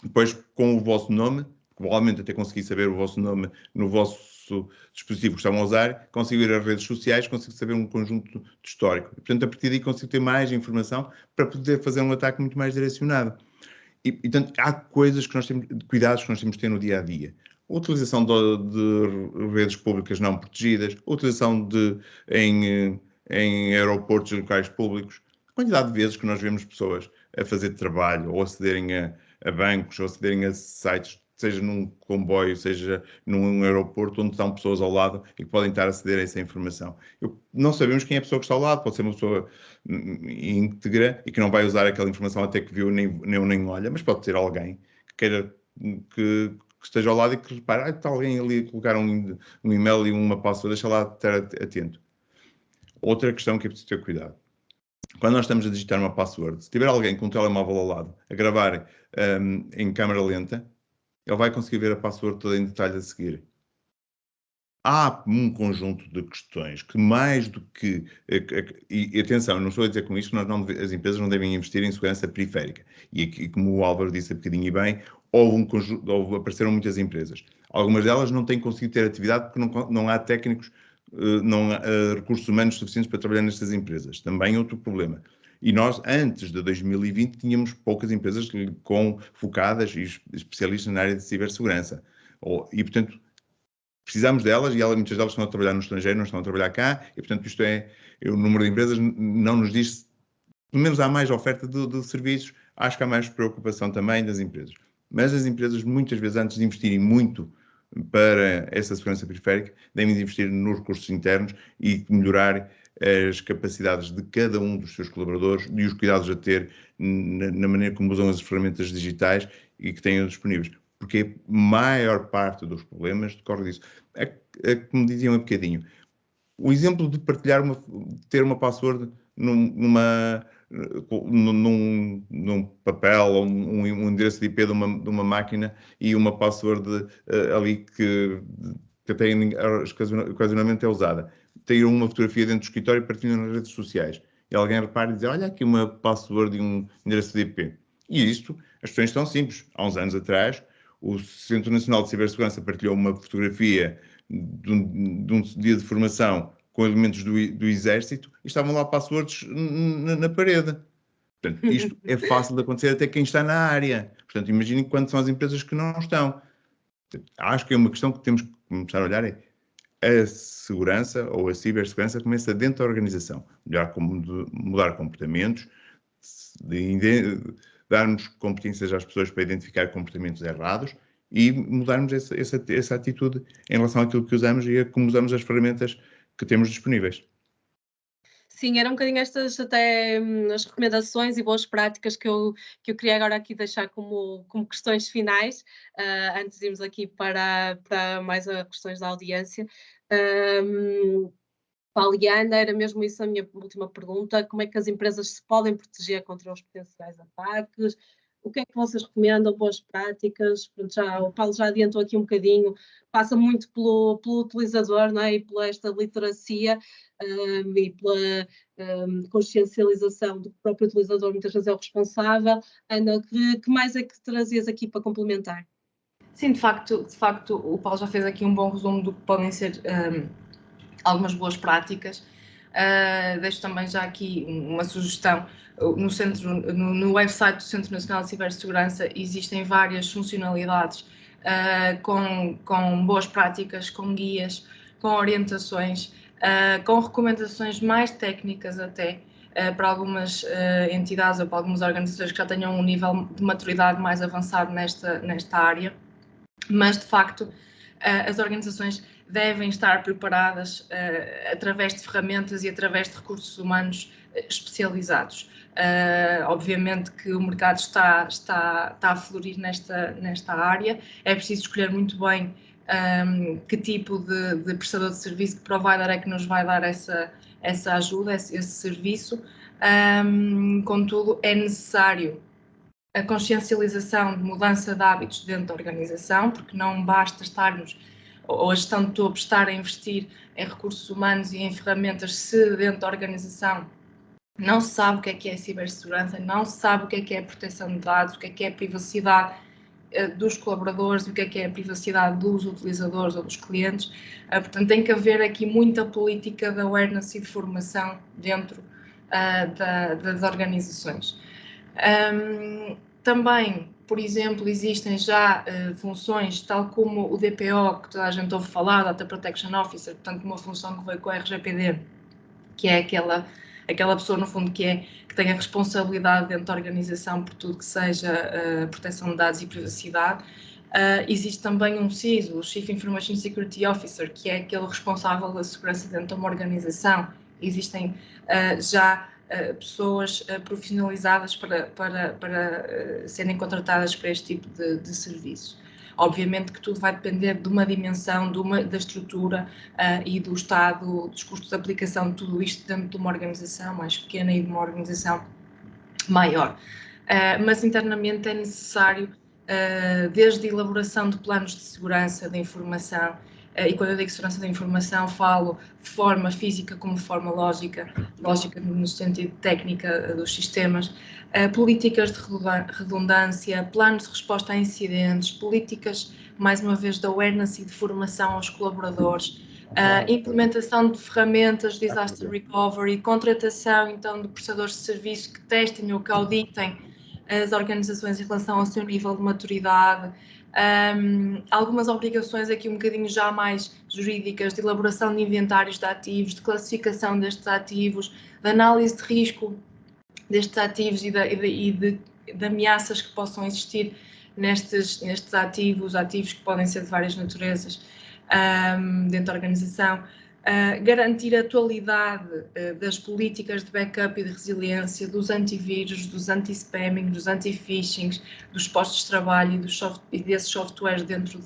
Depois, com o vosso nome, provavelmente até consegui saber o vosso nome no vosso dispositivo que estão a usar, consigo ir às redes sociais, consigo saber um conjunto de histórico. Portanto, a partir daí consigo ter mais informação para poder fazer um ataque muito mais direcionado. E, portanto, há coisas que nós temos, cuidados que nós temos de ter no dia a dia. A utilização de redes públicas não protegidas, a utilização em aeroportos e locais públicos. A quantidade de vezes que nós vemos pessoas a fazer trabalho ou acederem a bancos ou acederem a sites, seja num comboio, seja num aeroporto onde estão pessoas ao lado e que podem estar a aceder a essa informação. Não sabemos quem é a pessoa que está ao lado, pode ser uma pessoa íntegra e que não vai usar aquela informação até que viu nem olha, mas pode ser alguém que queira que esteja ao lado e que repare, está alguém ali a colocar um e-mail e uma password, deixa lá estar atento. Outra questão que é preciso ter cuidado. Quando nós estamos a digitar uma password, se tiver alguém com um telemóvel ao lado a gravar em câmara lenta, ele vai conseguir ver a password toda em detalhe a seguir. há um conjunto de questões que mais do que... E atenção, não estou a dizer com isto que as empresas não devem investir em segurança periférica. E aqui, como o Álvaro disse há bocadinho e bem, apareceram muitas empresas. Algumas delas não têm conseguido ter atividade porque não há técnicos, não há recursos humanos suficientes para trabalhar nestas empresas. Também outro problema. E nós, antes de 2020, tínhamos poucas empresas focadas e especialistas na área de cibersegurança. E, portanto, precisamos delas, e muitas delas estão a trabalhar no estrangeiro, não estão a trabalhar cá, e, portanto, o número de empresas não nos diz, pelo menos há mais oferta de serviços, acho que há mais preocupação também das empresas. Mas as empresas, muitas vezes, antes de investirem muito para essa segurança periférica, devem investir nos recursos internos e melhorar as capacidades de cada um dos seus colaboradores e os cuidados a ter na maneira como usam as ferramentas digitais e que tenham disponíveis. Porque a maior parte dos problemas decorre disso. Como diziam há bocadinho, o exemplo de ter uma password num papel ou um endereço de IP de uma máquina e uma password ali que até ocasionalmente é usada. Ter uma fotografia dentro do escritório e partilhar nas redes sociais. E alguém repara e diz, olha aqui uma password e um endereço de IP. E isto, as questões estão simples. Há uns anos atrás, o Centro Nacional de Cibersegurança partilhou uma fotografia de um dia de formação com elementos do Exército e estavam lá passwords na parede. Portanto, isto é fácil de acontecer até quem está na área. Portanto, imaginem quando são as empresas que não estão. Portanto, acho que é uma questão que temos que começar a olhar. A segurança ou a cibersegurança começa dentro da organização. Mudar comportamentos, darmos competências às pessoas para identificar comportamentos errados e mudarmos essa atitude em relação àquilo que usamos e a como usamos as ferramentas que temos disponíveis. Sim, eram um bocadinho estas até as recomendações e boas práticas que eu queria agora aqui deixar como questões finais, antes de irmos aqui para mais questões da audiência. Para a Liana, era mesmo isso a minha última pergunta: como é que as empresas se podem proteger contra os potenciais ataques? O que é que vocês recomendam, boas práticas? Pronto, o Paulo já adiantou aqui um bocadinho, passa muito pelo utilizador, não é? E pela esta literacia e pela consciencialização do próprio utilizador, muitas vezes é o responsável. Ana, que mais é que trazias aqui para complementar? Sim, de facto, o Paulo já fez aqui um bom resumo do que podem ser algumas boas práticas. Deixo também já aqui uma sugestão. No website do Centro Nacional de Cibersegurança existem várias funcionalidades com boas práticas, com guias, com orientações, com recomendações mais técnicas até, para algumas entidades ou para algumas organizações que já tenham um nível de maturidade mais avançado nesta área. Mas, de facto, as organizações devem estar preparadas através de ferramentas e através de recursos humanos especializados. Obviamente que o mercado está a florir nesta área, é preciso escolher muito bem que tipo de prestador de serviço, que provider é que nos vai dar essa ajuda, esse serviço. Contudo, é necessário a consciencialização de mudança de hábitos dentro da organização, porque não basta estarmos, ou a gestão de topo, estar a investir em recursos humanos e em ferramentas se dentro da organização não se sabe o que é cibersegurança, não se sabe o que é a proteção de dados, o que é a privacidade dos colaboradores, o que é a privacidade dos utilizadores ou dos clientes. Portanto, tem que haver aqui muita política de awareness e de formação dentro das organizações. Também, por exemplo, existem já funções, tal como o DPO, que toda a gente ouve falar, Data Protection Officer, portanto, uma função que veio com o RGPD, que é aquela pessoa, no fundo, que tem a responsabilidade dentro da organização por tudo que seja proteção de dados e privacidade. Existe também um CISO, o Chief Information Security Officer, que é aquele responsável da segurança dentro de uma organização. Existem já pessoas profissionalizadas para serem contratadas para este tipo de serviços. Obviamente que tudo vai depender de uma dimensão, da estrutura e do estado, dos custos de aplicação de tudo isto dentro de uma organização mais pequena e de uma organização maior. Mas internamente é necessário, desde a elaboração de planos de segurança da informação e quando eu digo segurança da informação, falo de forma física como de forma lógica no sentido técnica dos sistemas, políticas de redundância, planos de resposta a incidentes, políticas, mais uma vez, de awareness e de formação aos colaboradores, implementação de ferramentas de disaster recovery, contratação, então, de prestadores de serviço que testem ou que auditem as organizações em relação ao seu nível de maturidade, algumas obrigações aqui um bocadinho já mais jurídicas, de elaboração de inventários de ativos, de classificação destes ativos, de análise de risco destes ativos e de ameaças que possam existir nestes ativos que podem ser de várias naturezas dentro da organização. Garantir a atualidade das políticas de backup e de resiliência, dos antivírus, dos anti-spamming, dos anti-phishing, dos postos de trabalho e desses softwares dentro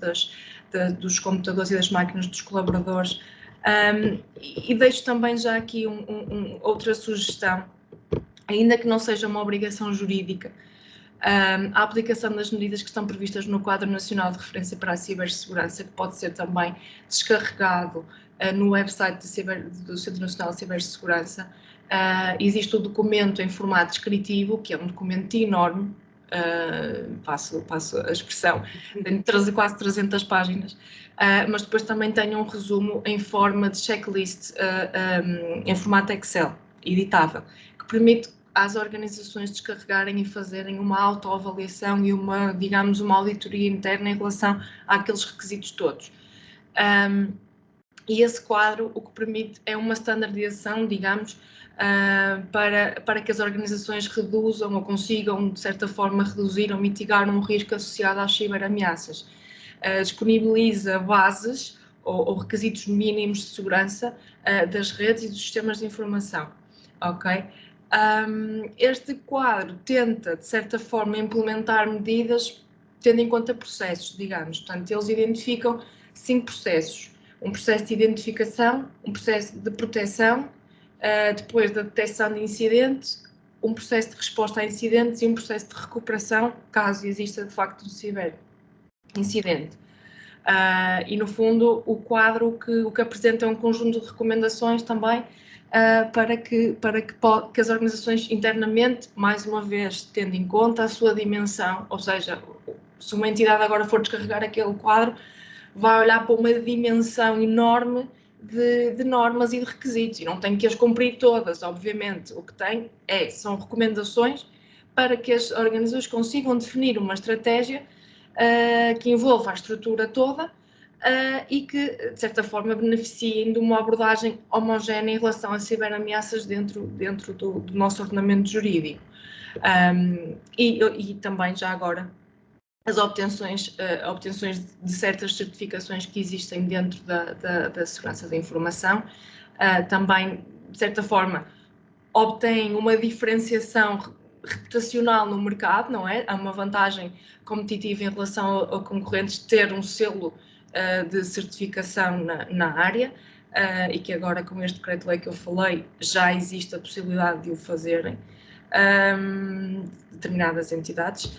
dos computadores e das máquinas dos colaboradores. E deixo também já aqui outra sugestão, ainda que não seja uma obrigação jurídica, a aplicação das medidas que estão previstas no Quadro Nacional de Referência para a Cibersegurança, que pode ser também descarregado no website do Centro Nacional de Cibersegurança. Existe o documento em formato descritivo, que é um documento enorme, passo a expressão, tem quase 300 páginas, mas depois também tem um resumo em forma de checklist em formato Excel, editável, que permite às organizações descarregarem e fazerem uma autoavaliação e uma auditoria interna em relação àqueles requisitos todos. E esse quadro o que permite é uma standardização, digamos, para que as organizações reduzam ou consigam, de certa forma, reduzir ou mitigar um risco associado às ciberameaças. Disponibiliza bases ou requisitos mínimos de segurança das redes e dos sistemas de informação. Ok? Este quadro tenta, de certa forma, implementar medidas tendo em conta processos, digamos. Portanto, eles identificam 5 processos. Um processo de identificação, um processo de proteção, depois da detecção de incidentes, um processo de resposta a incidentes e um processo de recuperação, caso exista, de facto, um ciberincidente. E, no fundo, o quadro o que apresenta é um conjunto de recomendações também para que as organizações internamente, mais uma vez, tendo em conta a sua dimensão, ou seja, se uma entidade agora for descarregar aquele quadro, vai olhar para uma dimensão enorme de normas e de requisitos, e não tem que as cumprir todas, obviamente. O que tem são recomendações para que as organizações consigam definir uma estratégia que envolva a estrutura toda e que, de certa forma, beneficiem de uma abordagem homogénea em relação a ciberameaças dentro do nosso ordenamento jurídico. E também, já agora, as obtenções de certas certificações que existem dentro da segurança da informação, também, de certa forma, obtêm uma diferenciação reputacional no mercado, não é? Há uma vantagem competitiva em relação a concorrentes ter um selo de certificação na área, e que agora, com este decreto-lei que eu falei, já existe a possibilidade de o fazerem determinadas entidades.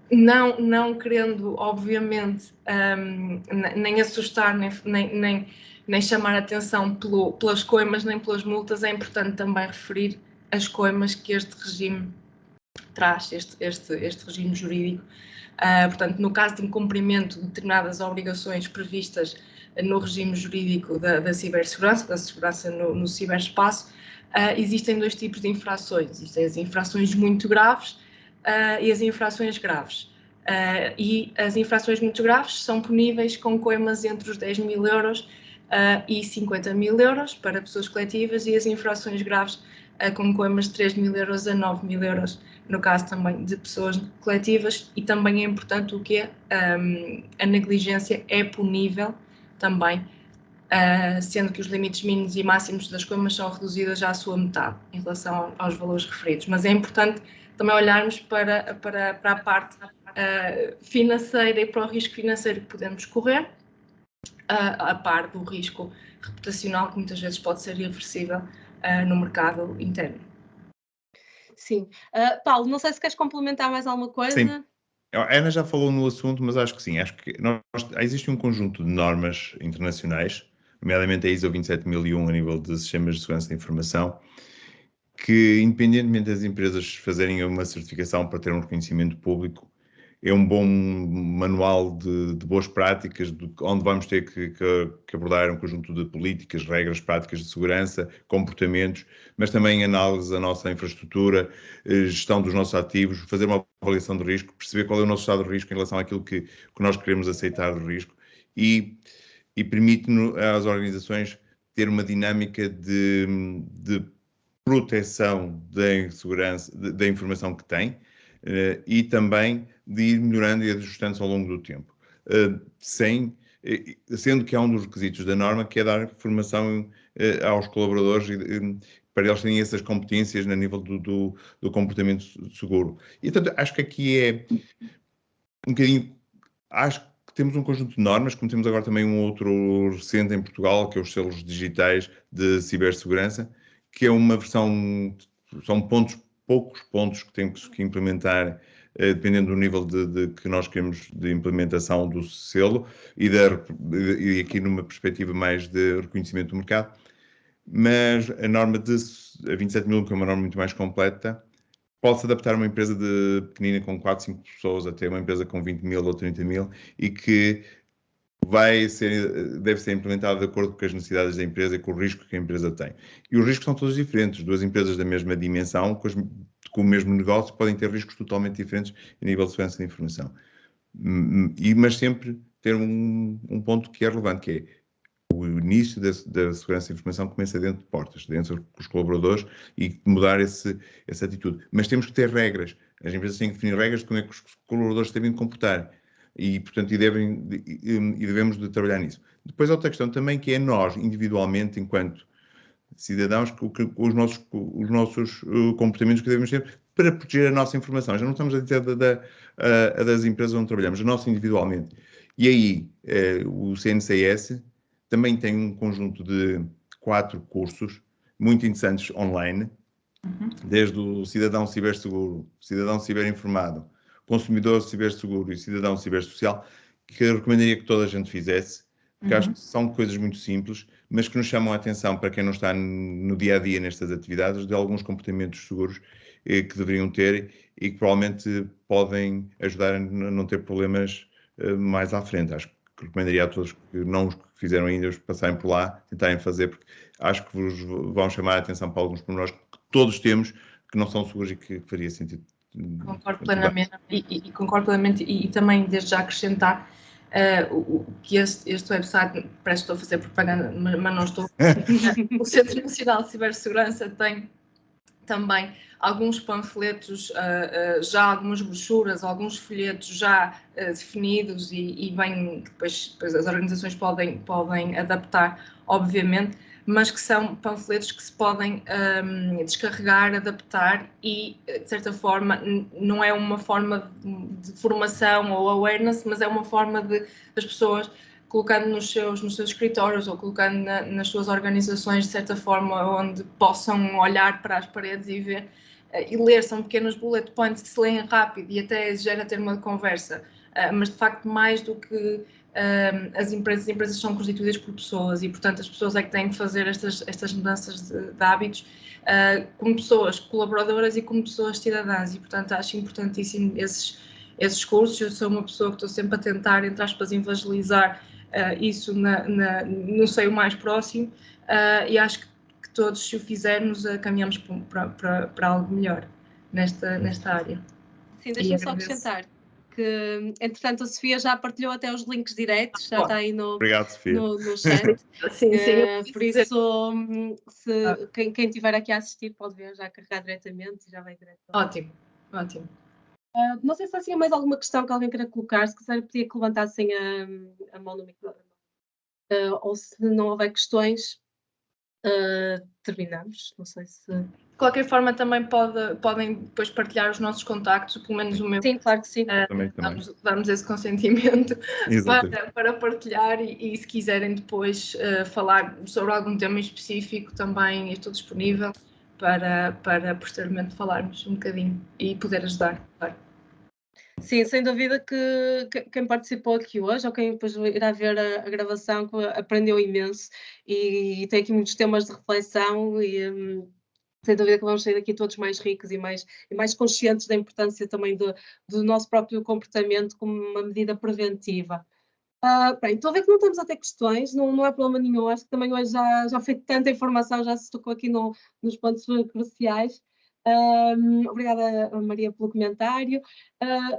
Não querendo, obviamente, nem assustar, nem chamar a atenção pelas coimas, nem pelas multas, é importante também referir as coimas que este regime traz, este regime jurídico. Portanto, no caso de incumprimento de determinadas obrigações previstas no regime jurídico da cibersegurança, da segurança no ciberespaço, existem 2 tipos de infrações. Existem as infrações muito graves e as infrações graves. E as infrações muito graves são puníveis com coimas entre os 10 mil euros e 50 mil euros para pessoas coletivas, e as infrações graves com coimas de 3 mil euros a 9 mil euros, no caso também de pessoas coletivas. E também é importante o que a negligência é punível também, sendo que os limites mínimos e máximos das coimas são reduzidas já à sua metade em relação aos valores referidos. Mas é importante também olharmos para a parte financeira e para o risco financeiro que podemos correr, a par do risco reputacional, que muitas vezes pode ser irreversível no mercado interno. Sim. Paulo, não sei se queres complementar mais alguma coisa. Sim. A Ana já falou no assunto, mas acho que sim. Acho que existe um conjunto de normas internacionais, nomeadamente a ISO 27001 a nível de sistemas de segurança da informação, que, independentemente das empresas fazerem uma certificação para ter um reconhecimento público, é um bom manual de boas práticas, onde vamos ter que abordar um conjunto de políticas, regras, práticas de segurança, comportamentos, mas também análise da nossa infraestrutura, gestão dos nossos ativos, fazer uma avaliação de risco, perceber qual é o nosso estado de risco em relação àquilo que nós queremos aceitar de risco e permite às organizações ter uma dinâmica de proteção da segurança, da informação que têm, e também de ir melhorando e ajustando-se ao longo do tempo. Sendo que há um dos requisitos da norma que é dar formação aos colaboradores para eles terem essas competências no nível do comportamento seguro. E, portanto, acho que aqui é um bocadinho... Acho que temos um conjunto de normas, como temos agora também um outro recente em Portugal, que é os selos digitais de cibersegurança, que é uma versão... São poucos pontos que temos que implementar, dependendo do nível que nós queremos de implementação do selo e aqui numa perspectiva mais de reconhecimento do mercado. Mas a norma a 27.000, que é uma norma muito mais completa, pode-se adaptar a uma empresa pequenina com 4, 5 pessoas até uma empresa com 20.000 ou 30.000 e que deve ser implementada de acordo com as necessidades da empresa e com o risco que a empresa tem. E os riscos são todos diferentes. Duas empresas da mesma dimensão, com o mesmo negócio, podem ter riscos totalmente diferentes a nível de segurança da informação. Mas sempre ter um ponto que é relevante, que é o início da segurança da informação começa dentro de portas, dentro dos colaboradores e mudar essa atitude. Mas temos que ter regras. As empresas têm que definir regras de como é que os colaboradores devem comportar. E, portanto, devemos de trabalhar nisso. Depois, outra questão também que é nós, individualmente, enquanto cidadãos, os nossos comportamentos que devemos ter para proteger a nossa informação. Já não estamos a dizer das empresas onde trabalhamos, a nossa individualmente. E aí, o CNCS também tem um conjunto de 4 cursos muito interessantes online, desde o Cidadão Ciberseguro, Cidadão Ciberinformado, Consumidor Ciberseguro e Cidadão Cibersocial, que eu recomendaria que toda a gente fizesse, porque acho que são coisas muito simples, mas que nos chamam a atenção para quem não está no dia-a-dia nestas atividades, de alguns comportamentos seguros que deveriam ter e que provavelmente podem ajudar a não ter problemas mais à frente. Acho que recomendaria a todos que não os fizeram ainda, os passarem por lá, tentarem fazer, porque acho que vos vão chamar a atenção para alguns pormenores que todos temos, que não são seguros e que faria sentido. Concordo plenamente e concordo plenamente e também desde já acrescentar que este website, parece que estou a fazer propaganda, mas não estou. O Centro Nacional de Cibersegurança tem também alguns panfletos, já algumas brochuras, alguns folhetos já definidos e bem, depois as organizações podem adaptar, obviamente, mas que são panfletos que se podem descarregar, adaptar e, de certa forma, não é uma forma de formação ou awareness, mas é uma forma das pessoas colocando nos seus escritórios ou colocando nas suas organizações, de certa forma, onde possam olhar para as paredes e ver e ler. São pequenos bullet points que se leem rápido e até gera ter uma conversa, mas de facto mais do que as empresas são constituídas por pessoas e, portanto, as pessoas é que têm que fazer estas mudanças de hábitos como pessoas colaboradoras e como pessoas cidadãs e, portanto, acho importantíssimo esses cursos. Eu sou uma pessoa que estou sempre a tentar, entre aspas, evangelizar isso no seio mais próximo e acho que todos, se o fizermos, caminhamos para algo melhor nesta área. Sim, deixa-me só acrescentar que, entretanto, a Sofia já partilhou até os links diretos, já está aí Obrigado, Sofia. no chat. Sim. Por isso, quem estiver aqui a assistir pode ver já carregar diretamente e já vai direto. Ótimo. Não sei se há assim mais alguma questão que alguém queira colocar, se quiser pedir que levantassem a mão no microfone. Ou se não houver questões, terminamos. Não sei se... De qualquer forma, também podem depois partilhar os nossos contactos, pelo menos o meu. Sim, claro que sim. Também. Damos esse consentimento para partilhar e se quiserem depois falar sobre algum tema específico, também estou disponível para posteriormente falarmos um bocadinho e poder ajudar. Claro. Sim, sem dúvida que quem participou aqui hoje, ou quem depois irá ver a gravação, que aprendeu imenso e tem aqui muitos temas de reflexão e sem dúvida que vamos sair daqui todos mais ricos e mais conscientes da importância também do nosso próprio comportamento como uma medida preventiva. Bem, estou a ver que não estamos a ter questões, não há problema nenhum, acho que também hoje já foi tanta informação, já se tocou aqui nos pontos cruciais. Obrigada, Maria, pelo comentário.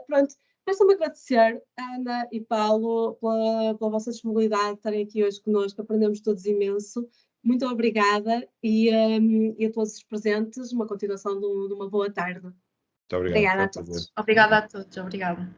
Pronto, resta-me agradecer, Ana e Paulo, pela vossa disponibilidade de estarem aqui hoje connosco, aprendemos todos imenso. Muito obrigada e a todos os presentes, uma continuação de uma boa tarde. Muito obrigado. Obrigada a Foi um prazer. todos. Obrigada a todos, obrigada.